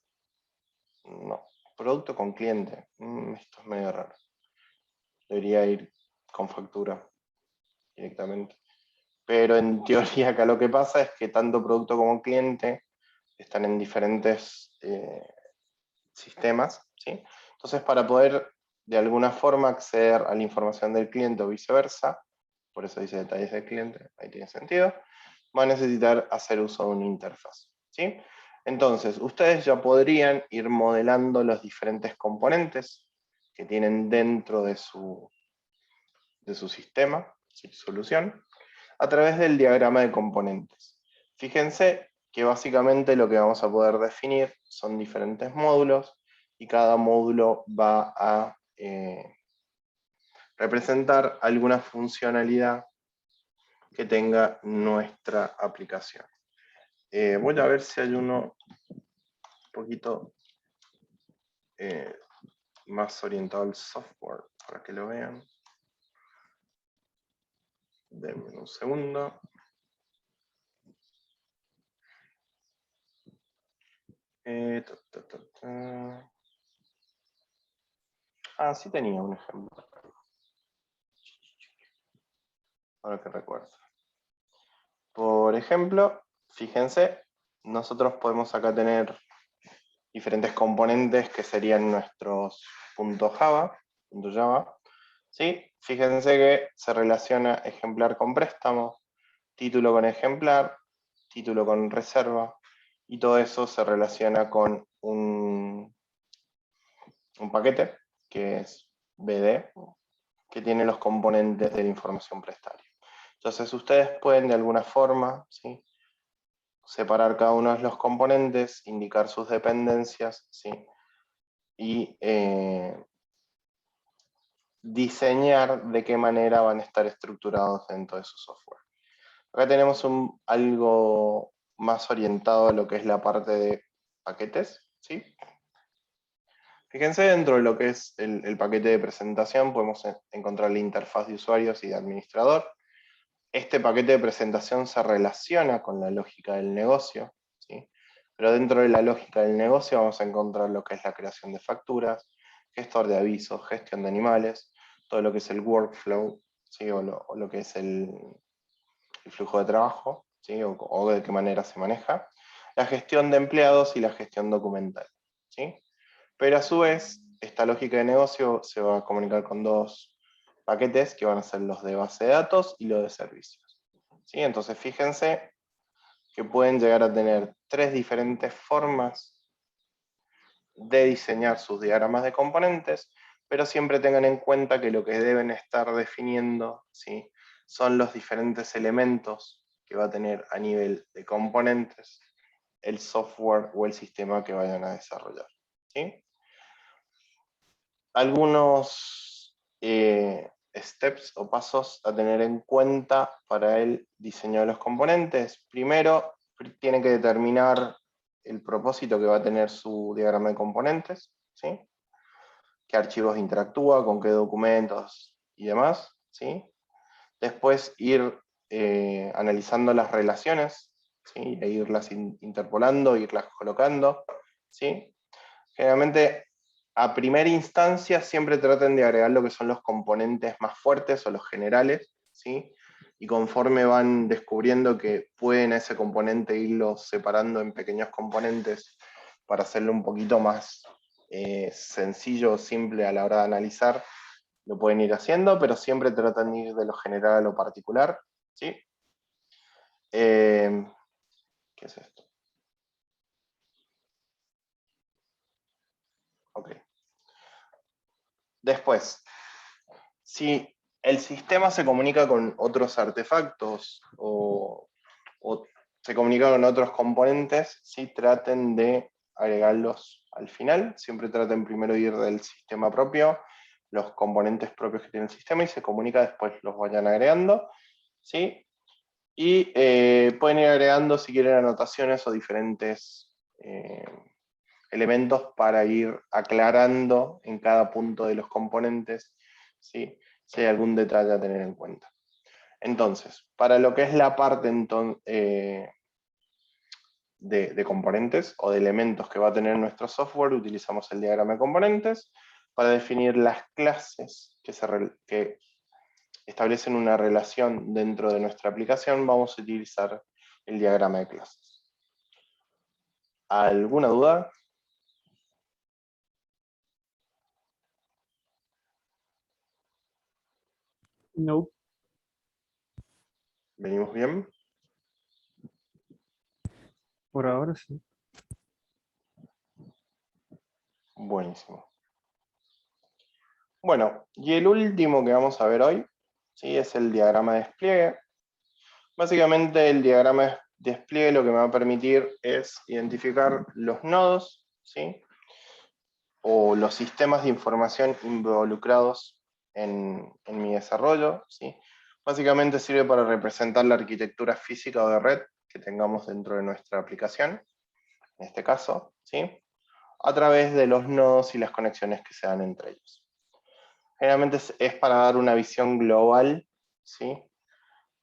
no, producto con cliente, esto es medio raro. Debería ir con factura directamente. Pero en teoría acá lo que pasa es que tanto producto como cliente están en diferentes sistemas, ¿sí? Entonces, para poder de alguna forma acceder a la información del cliente o viceversa, por eso dice detalles del cliente, ahí tiene sentido, va a necesitar hacer uso de una interfaz, ¿sí? Entonces, ustedes ya podrían ir modelando los diferentes componentes que tienen dentro de su sistema, ¿sí? Solución, a través del diagrama de componentes. Fíjense que básicamente lo que vamos a poder definir son diferentes módulos, y cada módulo va a representar alguna funcionalidad que tenga nuestra aplicación. Voy a ver si hay uno un poquito más orientado al software, para que lo vean. Denme un segundo. Ah, sí tenía un ejemplo. Ahora que recuerdo. Por ejemplo, fíjense, nosotros podemos acá tener diferentes componentes que serían nuestros .java, ¿sí? Fíjense que se relaciona ejemplar con préstamo, título con ejemplar, título con reserva, y todo eso se relaciona con un paquete que es BD, que tiene los componentes de la información prestaria. Entonces ustedes pueden de alguna forma, ¿sí?, separar cada uno de los componentes, indicar sus dependencias, ¿sí?, y diseñar de qué manera van a estar estructurados dentro de su software. Acá tenemos algo más orientado a lo que es la parte de paquetes, ¿sí? Fíjense, dentro de lo que es el paquete de presentación podemos encontrar la interfaz de usuarios y de administrador. Este paquete de presentación se relaciona con la lógica del negocio, ¿sí? Pero dentro de la lógica del negocio vamos a encontrar lo que es la creación de facturas, gestor de avisos, gestión de animales, todo lo que es el workflow, ¿sí?, o lo que es el flujo de trabajo, ¿sí?, o de qué manera se maneja, la gestión de empleados y la gestión documental, ¿sí? Pero a su vez, esta lógica de negocio se va a comunicar con dos paquetes que van a ser los de base de datos y los de servicios, ¿sí? Entonces fíjense que pueden llegar a tener tres diferentes formas de diseñar sus diagramas de componentes, pero siempre tengan en cuenta que lo que deben estar definiendo, ¿sí?, son los diferentes elementos que va a tener a nivel de componentes el software o el sistema que vayan a desarrollar, ¿sí? Algunos steps o pasos a tener en cuenta para el diseño de los componentes. Primero, tienen que determinar el propósito que va a tener su diagrama de componentes, ¿sí?, qué archivos interactúa, con qué documentos y demás, ¿sí? Después ir analizando las relaciones, ¿sí?, e irlas interpolando, irlas colocando, ¿sí? Generalmente, a primera instancia, siempre traten de agregar lo que son los componentes más fuertes o los generales, ¿sí? Y conforme van descubriendo que pueden a ese componente irlo separando en pequeños componentes para hacerlo un poquito más sencillo o simple a la hora de analizar, lo pueden ir haciendo, pero siempre tratan de ir de lo general a lo particular, ¿sí? ¿Qué es esto? Ok. Después, si el sistema se comunica con otros artefactos o se comunica con otros componentes, ¿sí?, traten de agregarlos al final. Siempre traten primero de ir del sistema propio, los componentes propios que tiene el sistema, y se comunica, después los vayan agregando, ¿sí? Y pueden ir agregando, si quieren, anotaciones o diferentes elementos para ir aclarando en cada punto de los componentes, ¿sí?, si hay algún detalle a tener en cuenta. Entonces, para lo que es la parte de componentes o de elementos que va a tener nuestro software, utilizamos el diagrama de componentes para definir las clases que establecen una relación dentro de nuestra aplicación. Vamos a utilizar el diagrama de clases. ¿Alguna duda? No. ¿Venimos bien? Por ahora sí. Buenísimo. Bueno, y el último que vamos a ver hoy, ¿sí?, es el diagrama de despliegue. Básicamente el diagrama despliegue lo que me va a permitir es identificar los nodos, ¿sí? O los sistemas de información involucrados en mi desarrollo, ¿sí? Básicamente sirve para representar la arquitectura física o de red que tengamos dentro de nuestra aplicación, en este caso, ¿sí? A través de los nodos y las conexiones que se dan entre ellos. Generalmente es para dar una visión global, ¿sí?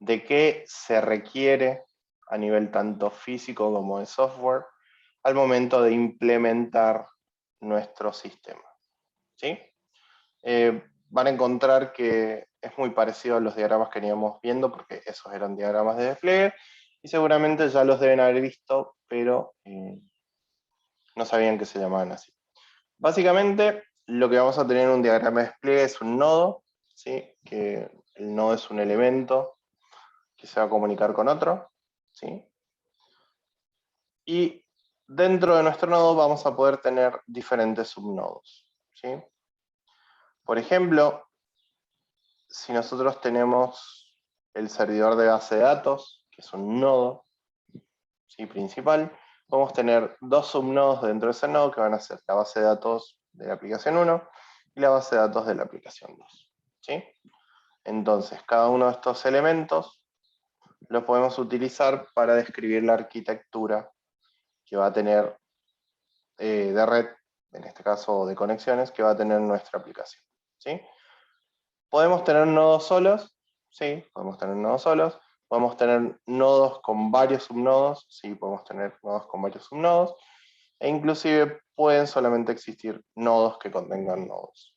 De qué se requiere a nivel tanto físico como de software al momento de implementar nuestro sistema, ¿sí? Van a encontrar que es muy parecido a los diagramas que veníamos viendo, porque esos eran diagramas de despliegue, y seguramente ya los deben haber visto, pero no sabían que se llamaban así. Básicamente, lo que vamos a tener en un diagrama de despliegue es un nodo, ¿sí? Que el nodo es un elemento que se va a comunicar con otro, ¿sí? Y dentro de nuestro nodo vamos a poder tener diferentes subnodos, ¿sí? Por ejemplo, si nosotros tenemos el servidor de base de datos, que es un nodo, ¿sí? Principal, vamos a tener dos subnodos dentro de ese nodo que van a ser la base de datos de la aplicación 1 y la base de datos de la aplicación 2, ¿sí? Entonces, cada uno de estos elementos los podemos utilizar para describir la arquitectura que va a tener de red, en este caso de conexiones, que va a tener nuestra aplicación, ¿sí? Podemos tener nodos solos, sí, podemos tener nodos solos, podemos tener nodos con varios subnodos, sí, podemos tener nodos con varios subnodos, e inclusive pueden solamente existir nodos que contengan nodos.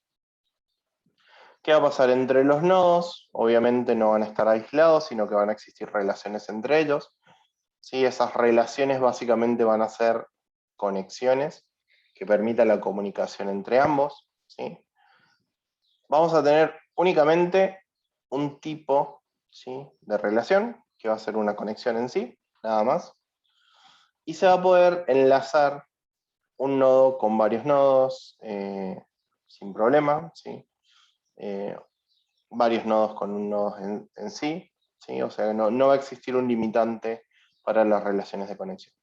¿Qué va a pasar entre los nodos? Obviamente no van a estar aislados, sino que van a existir relaciones entre ellos. ¿Sí? Esas relaciones básicamente van a ser conexiones que permitan la comunicación entre ambos, ¿sí? Vamos a tener únicamente un tipo, ¿sí? De relación, que va a ser una conexión en sí, nada más. Y se va a poder enlazar un nodo con varios nodos sin problema, ¿sí? Varios nodos con un nodo en sí, ¿sí? O sea, no va a existir un limitante para las relaciones de conexión.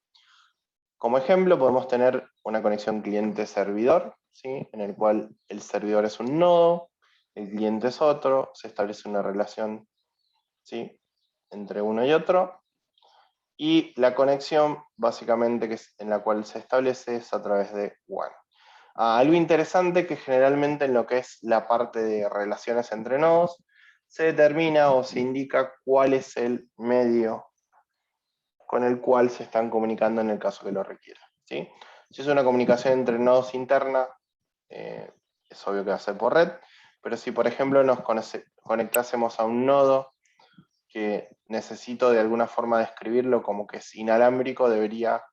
Como ejemplo, podemos tener una conexión cliente-servidor, ¿sí? En el cual el servidor es un nodo, el cliente es otro, se establece una relación, ¿sí? Entre uno y otro, y la conexión básicamente en la cual se establece es a través de WAN. Algo interesante que generalmente en lo que es la parte de relaciones entre nodos, se determina o se indica cuál es el medio con el cual se están comunicando en el caso que lo requiera, ¿sí? Si es una comunicación entre nodos interna, es obvio que va a ser por red, pero si por ejemplo nos conectásemos a un nodo que necesito de alguna forma describirlo como que es inalámbrico, debería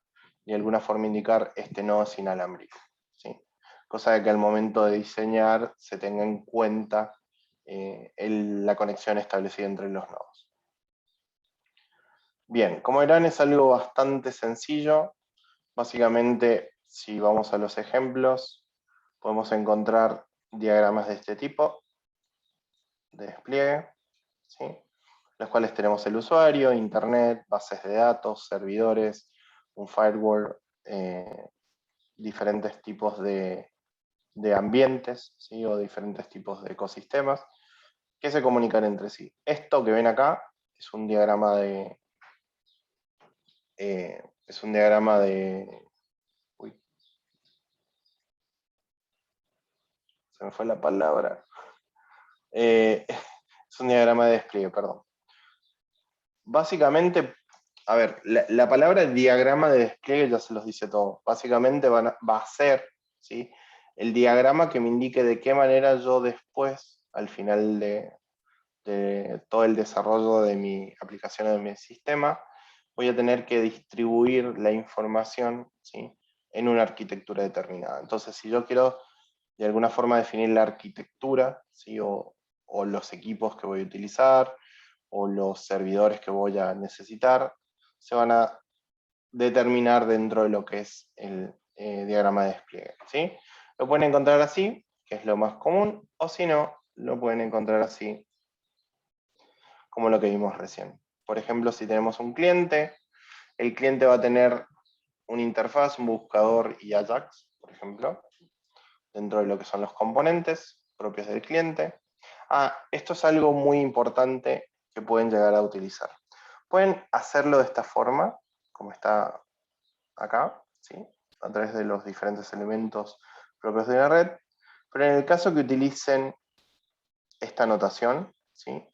de alguna forma indicar este nodo es inalámbrico, ¿sí? Cosa de que al momento de diseñar se tenga en cuenta la conexión establecida entre los nodos. Bien, como verán es algo bastante sencillo. Básicamente, si vamos a los ejemplos, podemos encontrar diagramas de este tipo, de despliegue, ¿sí? Los cuales tenemos el usuario, internet, bases de datos, servidores, un firewall, diferentes tipos de ambientes, ¿sí? O diferentes tipos de ecosistemas que se comunican entre sí. Esto que ven acá es un diagrama de... Uy, se me fue la palabra. Es un diagrama de despliegue, perdón. Básicamente, a ver, la palabra diagrama de despliegue ya se los dice todo. Básicamente va a ser, ¿sí? El diagrama que me indique de qué manera yo después, al final de todo el desarrollo de mi aplicación o de mi sistema, voy a tener que distribuir la información, ¿sí? En una arquitectura determinada. Entonces, si yo quiero de alguna forma definir la arquitectura, ¿sí? o los equipos que voy a utilizar, o los servidores que voy a necesitar, se van a determinar dentro de lo que es el diagrama de despliegue, ¿sí? Lo pueden encontrar así, que es lo más común, o si no, lo pueden encontrar así, como lo que vimos recién. Por ejemplo, si tenemos un cliente, el cliente va a tener una interfaz, un buscador y Ajax, por ejemplo, dentro de lo que son los componentes propios del cliente. Esto es algo muy importante que pueden llegar a utilizar. Pueden hacerlo de esta forma, como está acá, ¿sí? A través de los diferentes elementos propios de una red, pero en el caso que utilicen esta notación, ¿sí?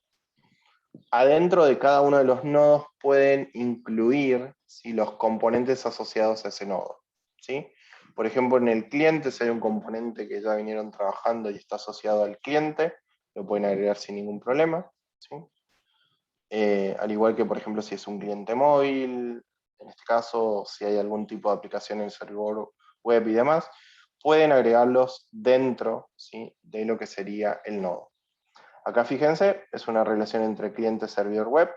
Adentro de cada uno de los nodos pueden incluir, ¿sí?, los componentes asociados a ese nodo, ¿sí? Por ejemplo, en el cliente, si hay un componente que ya vinieron trabajando y está asociado al cliente, lo pueden agregar sin ningún problema, ¿sí? Al igual que, por ejemplo, si es un cliente móvil, en este caso, si hay algún tipo de aplicación en el servidor web y demás, pueden agregarlos dentro, ¿sí?, de lo que sería el nodo. Acá fíjense, es una relación entre cliente y servidor web.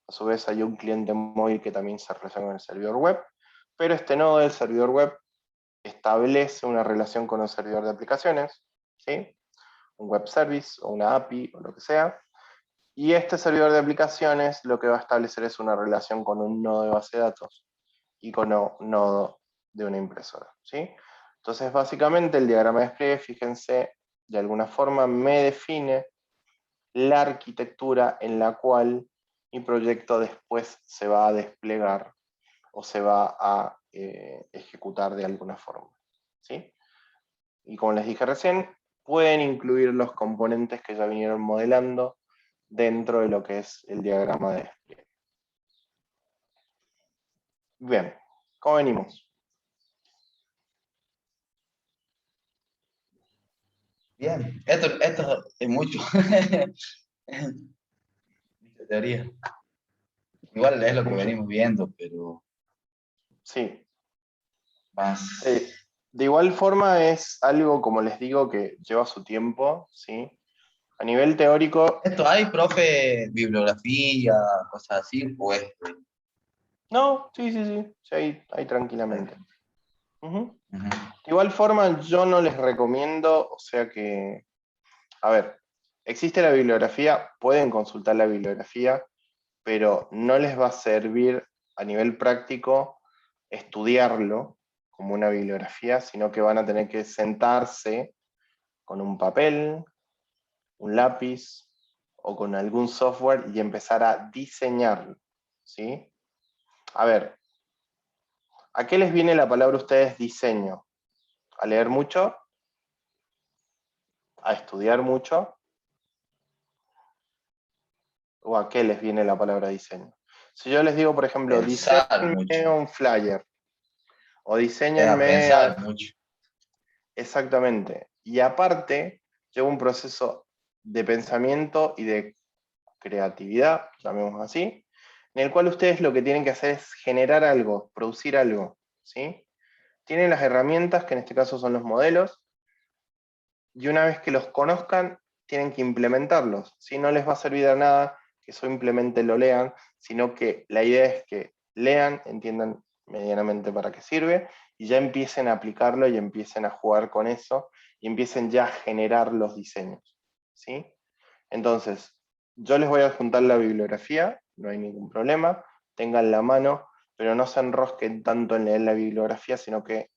A su vez hay un cliente móvil que también se relaciona con el servidor web, pero este nodo del servidor web establece una relación con un servidor de aplicaciones, ¿sí?, un web service o una API o lo que sea, y este servidor de aplicaciones lo que va a establecer es una relación con un nodo de base de datos y con un nodo de una impresora, ¿sí? Entonces, básicamente, el diagrama de despliegue, fíjense, de alguna forma me define la arquitectura en la cual mi proyecto después se va a desplegar o se va a ejecutar de alguna forma, ¿sí? Y como les dije recién, pueden incluir los componentes que ya vinieron modelando dentro de lo que es el diagrama de despliegue. Bien, ¿cómo venimos? Bien, esto es mucho. Mucha teoría. Igual es lo que Mucho. venimos viendo, pero Sí. más. De igual forma es algo, como les digo, que lleva su tiempo, ¿sí? A nivel teórico, ¿Esto hay, profe, bibliografía, cosas así? Pues. no, sí, hay tranquilamente. Ujú. Ujú. De igual forma, yo no les recomiendo, o sea que, a ver, existe la bibliografía, pueden consultar la bibliografía, pero no les va a servir a nivel práctico estudiarlo como una bibliografía, sino que van a tener que sentarse con un papel, un lápiz o con algún software y empezar a diseñarlo, ¿sí? A ver, ¿a qué les viene la palabra a ustedes diseño? ¿A leer mucho? ¿A estudiar mucho? ¿O a qué les viene la palabra diseño? Si yo les digo, por ejemplo, Pensar mucho. diseñenme un flyer, o Era diseñenme pensar mucho. exactamente, y aparte, lleva un proceso de pensamiento y de creatividad, llamémoslo así, en el cual ustedes lo que tienen que hacer es generar algo, producir algo, ¿sí? Tienen las herramientas, que en este caso son los modelos, y una vez que los conozcan, tienen que implementarlos, ¿sí? No les va a servir de nada que simplemente lo lean, sino que la idea es que lean, entiendan medianamente para qué sirve, y ya empiecen a aplicarlo y empiecen a jugar con eso, y empiecen ya a generar los diseños, ¿sí? Entonces, yo les voy a adjuntar la bibliografía, no hay ningún problema, tengan la mano, pero no se enrosquen tanto en leer la bibliografía, sino que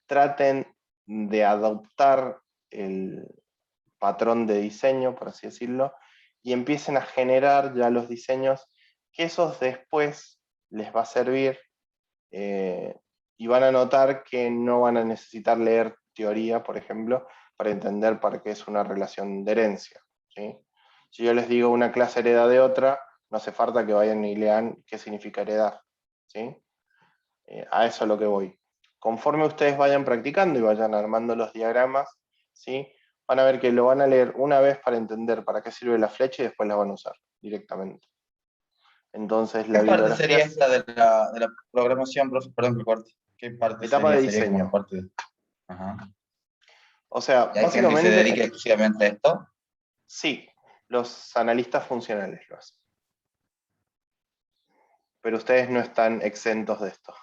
traten de adoptar el patrón de diseño, por así decirlo, y empiecen a generar ya los diseños, que esos después les va a servir, y van a notar que no van a necesitar leer teoría, por ejemplo, para entender para qué es una relación de herencia, ¿sí? Si yo les digo una clase hereda de otra, no hace falta que vayan y lean qué significa heredar, ¿sí? A eso es lo que voy. Conforme ustedes vayan practicando y vayan armando los diagramas, ¿sí?, van a ver que lo van a leer una vez para entender para qué sirve la flecha y después la van a usar directamente. Entonces, ¿Qué la parte bibliografía sería es esta de la programación, profe? Perdón que corte. ¿Qué parte etapa de sería como la diseño. parte de... Ajá. O sea, ¿Y hay gente que se básicamente, dedique exclusivamente a esto? sí, los analistas funcionales lo hacen. Pero ustedes no están exentos de esto.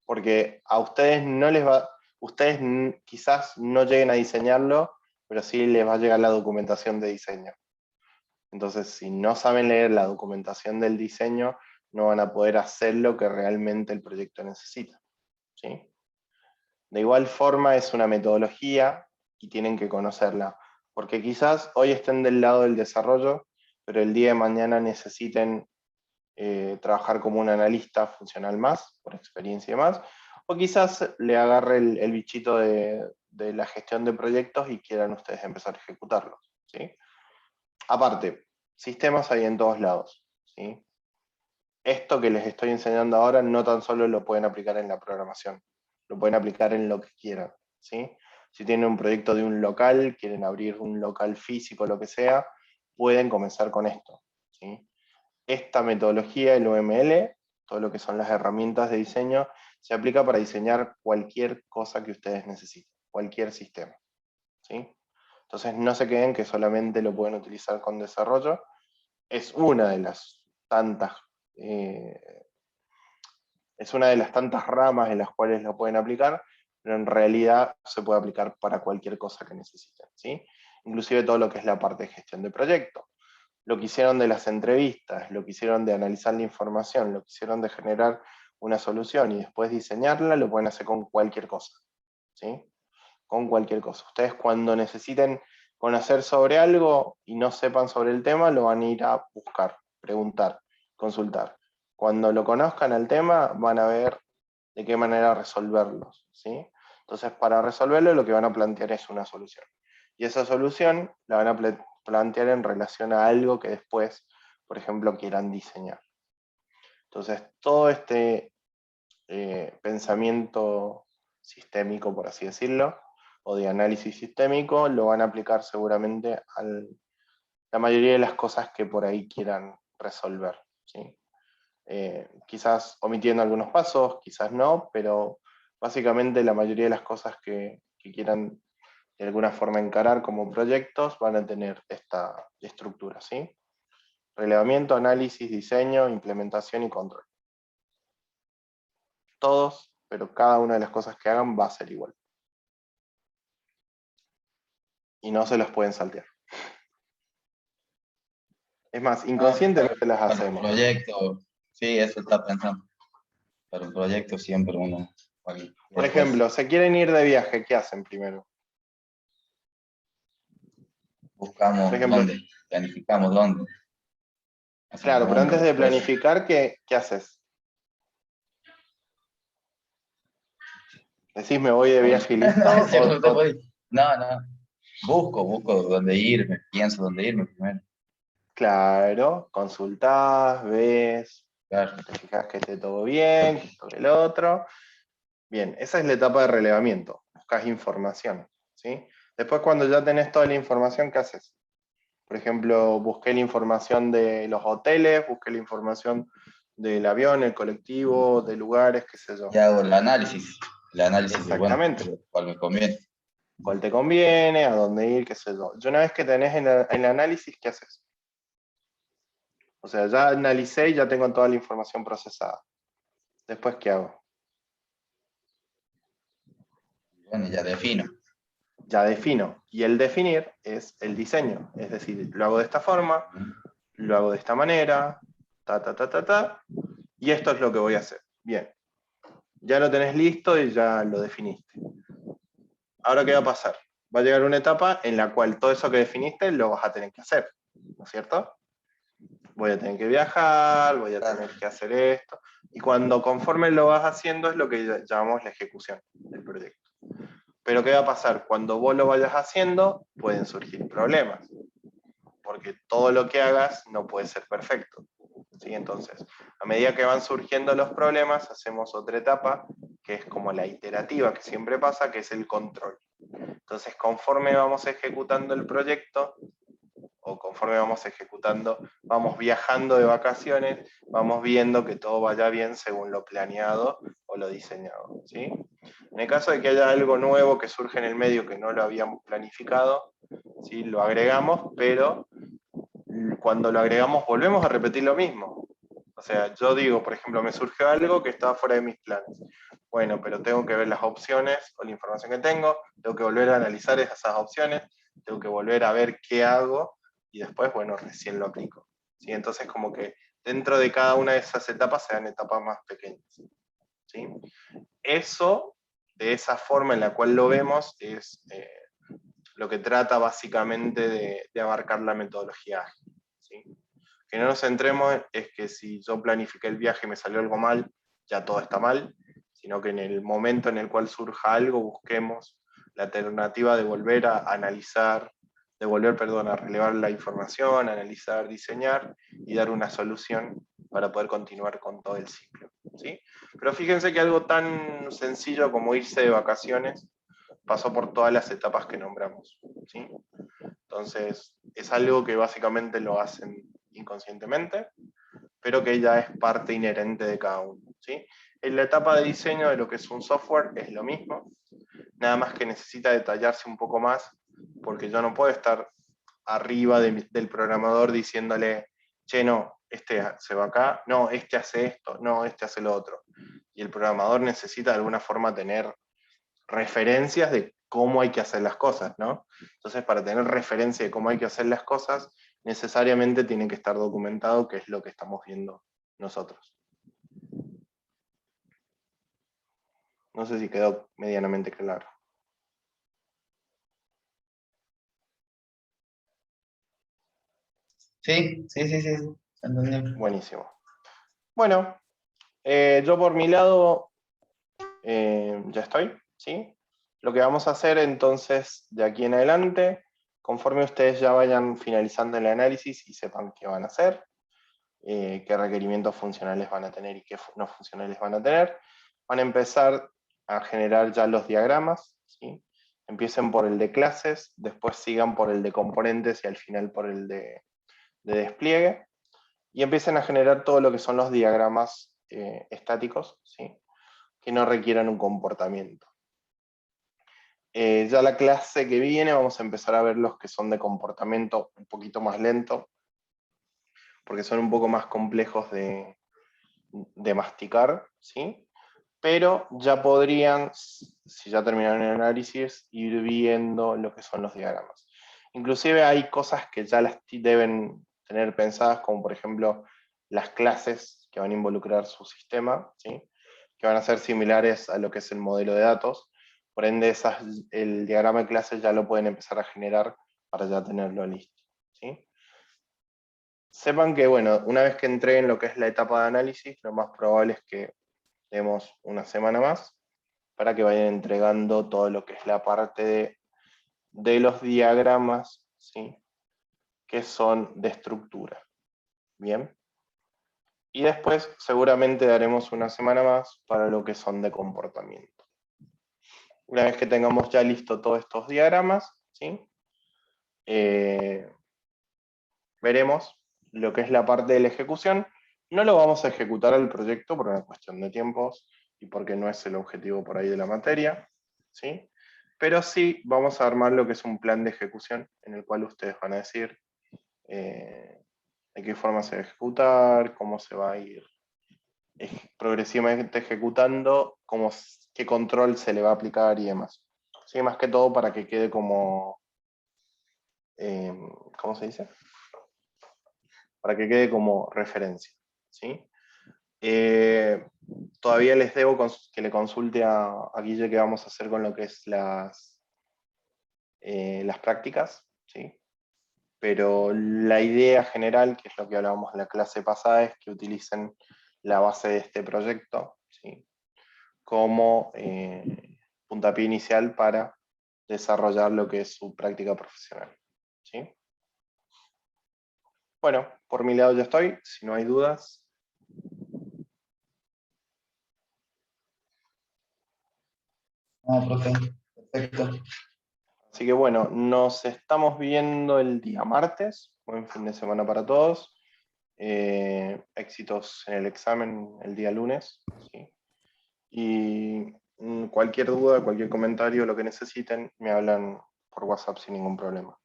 Porque a ustedes no les va, ustedes quizás no lleguen a diseñarlo, pero sí les va a llegar la documentación de diseño. Entonces, si no saben leer la documentación del diseño, no van a poder hacer lo que realmente el proyecto necesita, ¿sí? De igual forma es una metodología y tienen que conocerla, porque quizás hoy estén del lado del desarrollo, pero el día de mañana necesiten trabajar como un analista funcional más, por experiencia y demás, o quizás le agarre el bichito de la gestión de proyectos y quieran ustedes empezar a ejecutarlos, ¿sí? Aparte, sistemas hay en todos lados, ¿sí? Esto que les estoy enseñando ahora no tan solo lo pueden aplicar en la programación, lo pueden aplicar en lo que quieran, ¿sí? Si tienen un proyecto de un local, quieren abrir un local físico, lo que sea, pueden comenzar con esto, ¿sí? Esta metodología, el UML, todo lo que son las herramientas de diseño, se aplica para diseñar cualquier cosa que ustedes necesiten, cualquier sistema, ¿sí? Entonces no se queden que solamente lo pueden utilizar con desarrollo, es una de las tantas es una de las tantas ramas en las cuales lo pueden aplicar, pero en realidad se puede aplicar para cualquier cosa que necesiten, ¿sí? Inclusive todo lo que es la parte de gestión de proyectos. Lo que hicieron de las entrevistas, lo que hicieron de analizar la información, lo que hicieron de generar una solución y después diseñarla, lo pueden hacer con cualquier cosa, ¿sí? Con cualquier cosa. Ustedes cuando necesiten conocer sobre algo y no sepan sobre el tema, lo van a ir a buscar, preguntar, consultar. Cuando lo conozcan el tema, van a ver de qué manera resolverlos, ¿sí? Entonces, para resolverlo, lo que van a plantear es una solución. Y esa solución la van a plantear en relación a algo que después, por ejemplo, quieran diseñar. Entonces, todo este pensamiento sistémico, por así decirlo, o de análisis sistémico, lo van a aplicar seguramente a la mayoría de las cosas que por ahí quieran resolver, ¿sí? Quizás omitiendo algunos pasos, quizás no, pero básicamente la mayoría de las cosas que quieran de alguna forma encarar como proyectos van a tener esta estructura, ¿sí? Relevamiento, análisis, diseño, implementación y control. Todos, pero cada una de las cosas que hagan va a ser igual. Y no se los pueden saltear. Es más, inconscientemente las Para un hacemos. proyecto, sí, eso está pensando. Para un proyecto siempre uno... Por ejemplo, se quieren ir de viaje, ¿qué hacen primero? Buscamos Por ejemplo, dónde, planificamos dónde. Hacemos claro, pero antes números, de después. planificar, ¿qué haces? ¿Decís me voy de viaje y listo? Seguro te voy. No, no. Busco dónde irme, pienso dónde irme primero. Claro, consultás, ves, Claro. te fijas que esté todo bien, que esto que el otro. Bien, esa es la etapa de relevamiento. Buscas información, ¿sí? Después, cuando ya tenés toda la información, ¿qué haces? Por ejemplo, busqué la información de los hoteles, busqué la información del avión, el colectivo, de lugares, qué sé yo. Y hago el análisis de, bueno, Exactamente. cuál me conviene. ¿Cuál te conviene? ¿A dónde ir? ¿Qué sé yo? Y una vez que tenés el análisis, ¿qué haces? O sea, ya analicé y ya tengo toda la información procesada. Después, ¿qué hago? Bueno, ya defino. Ya defino. Y el definir es el diseño. Es decir, lo hago de esta forma, lo hago de esta manera, y esto es lo que voy a hacer. Bien. Ya lo tenés listo y ya lo definiste. Ahora, ¿qué va a pasar? Va a llegar una etapa en la cual todo eso que definiste lo vas a tener que hacer, ¿no es cierto? Voy a tener que viajar, voy a tener que hacer esto. Y cuando conforme lo vas haciendo es lo que llamamos la ejecución del proyecto. Pero ¿qué va a pasar? Cuando vos lo vayas haciendo, pueden surgir problemas. Porque todo lo que hagas no puede ser perfecto, ¿sí? Entonces, a medida que van surgiendo los problemas, hacemos otra etapa, que es como la iterativa que siempre pasa, que es el control. Entonces, conforme vamos ejecutando el proyecto, o conforme vamos ejecutando, vamos viajando de vacaciones, vamos viendo que todo vaya bien según lo planeado o lo diseñado, ¿sí? En el caso de que haya algo nuevo que surge en el medio que no lo habíamos planificado, ¿sí? Lo agregamos, pero cuando lo agregamos volvemos a repetir lo mismo. O sea, yo digo, por ejemplo, me surgió algo que estaba fuera de mis planes. Bueno, pero tengo que ver las opciones o la información que tengo que volver a analizar esas opciones, tengo que volver a ver qué hago y después, bueno, recién lo aplico, ¿sí? Entonces como que dentro de cada una de esas etapas sean etapas más pequeñas, ¿sí? Eso, de esa forma en la cual lo vemos, es lo que trata básicamente de abarcar la metodología ágil, ¿sí? Que no nos centremos es que si yo planifiqué el viaje y me salió algo mal, ya todo está mal, sino que en el momento en el cual surja algo, busquemos la alternativa de volver a analizar, de volver, perdón, a relevar la información, analizar, diseñar y dar una solución para poder continuar con todo el ciclo, ¿sí? Pero fíjense que algo tan sencillo como irse de vacaciones pasó por todas las etapas que nombramos, ¿sí? Entonces, es algo que básicamente lo hacen inconscientemente, pero que ya es parte inherente de cada uno, ¿sí? En la etapa de diseño de lo que es un software es lo mismo, nada más que necesita detallarse un poco más, porque yo no puedo estar arriba del programador diciéndole, che, no, este se va acá, no, este hace esto, no, este hace lo otro. Y el programador necesita de alguna forma tener referencias de cómo hay que hacer las cosas, ¿no? Entonces, para tener referencia de cómo hay que hacer las cosas, necesariamente tiene que estar documentado, que es lo que estamos viendo nosotros. No sé si quedó medianamente claro. Sí, sí, sí, sí, sí, se entendió. Buenísimo. Bueno, yo por mi lado ya estoy, ¿sí? Lo que vamos a hacer entonces de aquí en adelante, conforme ustedes ya vayan finalizando el análisis y sepan qué van a hacer, qué requerimientos funcionales van a tener y qué no funcionales van a tener, van a empezar a generar ya los diagramas, ¿sí? Empiecen por el de clases, después sigan por el de componentes y al final por el de despliegue, y empiecen a generar todo lo que son los diagramas estáticos, ¿sí? Que no requieran un comportamiento. Ya la clase que viene vamos a empezar a ver los que son de comportamiento un poquito más lento, porque son un poco más complejos de masticar, ¿sí? Pero ya podrían, si ya terminaron el análisis, ir viendo lo que son los diagramas. Inclusive hay cosas que ya las deben tener pensadas, como por ejemplo las clases que van a involucrar su sistema, ¿sí? Que van a ser similares a lo que es el modelo de datos. Por ende, el diagrama de clases ya lo pueden empezar a generar para ya tenerlo listo, ¿sí? Sepan que, bueno, una vez que entreguen lo que es la etapa de análisis, lo más probable es que demos una semana más para que vayan entregando todo lo que es la parte de los diagramas, ¿sí? Que son de estructura. Bien. Y después seguramente daremos una semana más para lo que son de comportamiento. Una vez que tengamos ya listo todos estos diagramas, ¿sí? Veremos lo que es la parte de la ejecución. No lo vamos a ejecutar al proyecto por una cuestión de tiempos y porque no es el objetivo por ahí de la materia, ¿sí? Pero sí vamos a armar lo que es un plan de ejecución en el cual ustedes van a decir de qué forma se va a ejecutar, cómo se va a ir progresivamente ejecutando, qué control se le va a aplicar y demás. ¿Sí? Más que todo para que quede como, ¿cómo se dice? Para que quede como referencia, ¿sí? Todavía les debo que le consulte a Guille qué vamos a hacer con lo que es las prácticas, ¿sí? Pero la idea general, que es lo que hablábamos en la clase pasada, es que utilicen la base de este proyecto, ¿sí? Como puntapié inicial para desarrollar lo que es su práctica profesional, ¿sí? Bueno, por mi lado ya estoy, si no hay dudas. No, profe, perfecto. Así que bueno, nos estamos viendo el día martes. Buen fin de semana para todos. Éxitos en el examen el día lunes, ¿sí? Y cualquier duda, cualquier comentario, lo que necesiten, me hablan por WhatsApp sin ningún problema.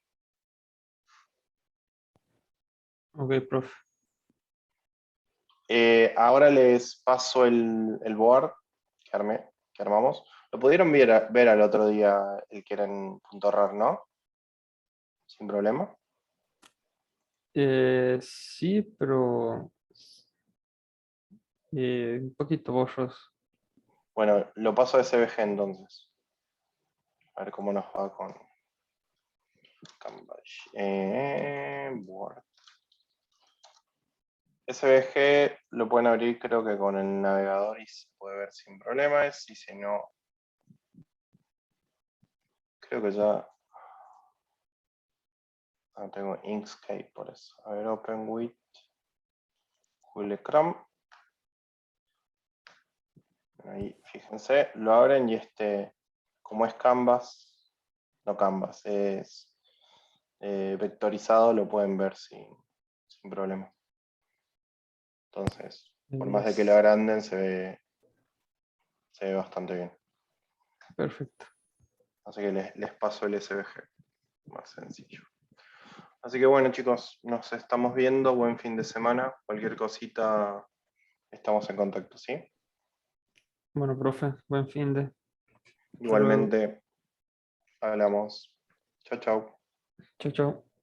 Ok, profe. Ahora les paso el board que armamos. Lo pudieron ver al otro día, el que era en .rar, ¿no? Sin problema. Sí, pero un poquito borroso. Bueno, lo paso a SVG entonces. A ver cómo nos va con Canva. Word. SVG lo pueden abrir creo que con el navegador y se puede ver sin problemas. Y si no, creo que ya no tengo Inkscape por eso. A ver, Open with Google Chrome. Ahí, fíjense, lo abren y como es Canvas, no Canvas, es vectorizado, lo pueden ver sin problema. Entonces, por más de que lo agranden, se ve bastante bien. Perfecto. Así que les paso el SVG, más sencillo. Así que bueno, chicos, nos estamos viendo. Buen fin de semana. Cualquier cosita, estamos en contacto, ¿sí? Bueno, profe, buen fin de. Hasta luego. Igualmente, hablamos. Chao, chao. Chao, chao.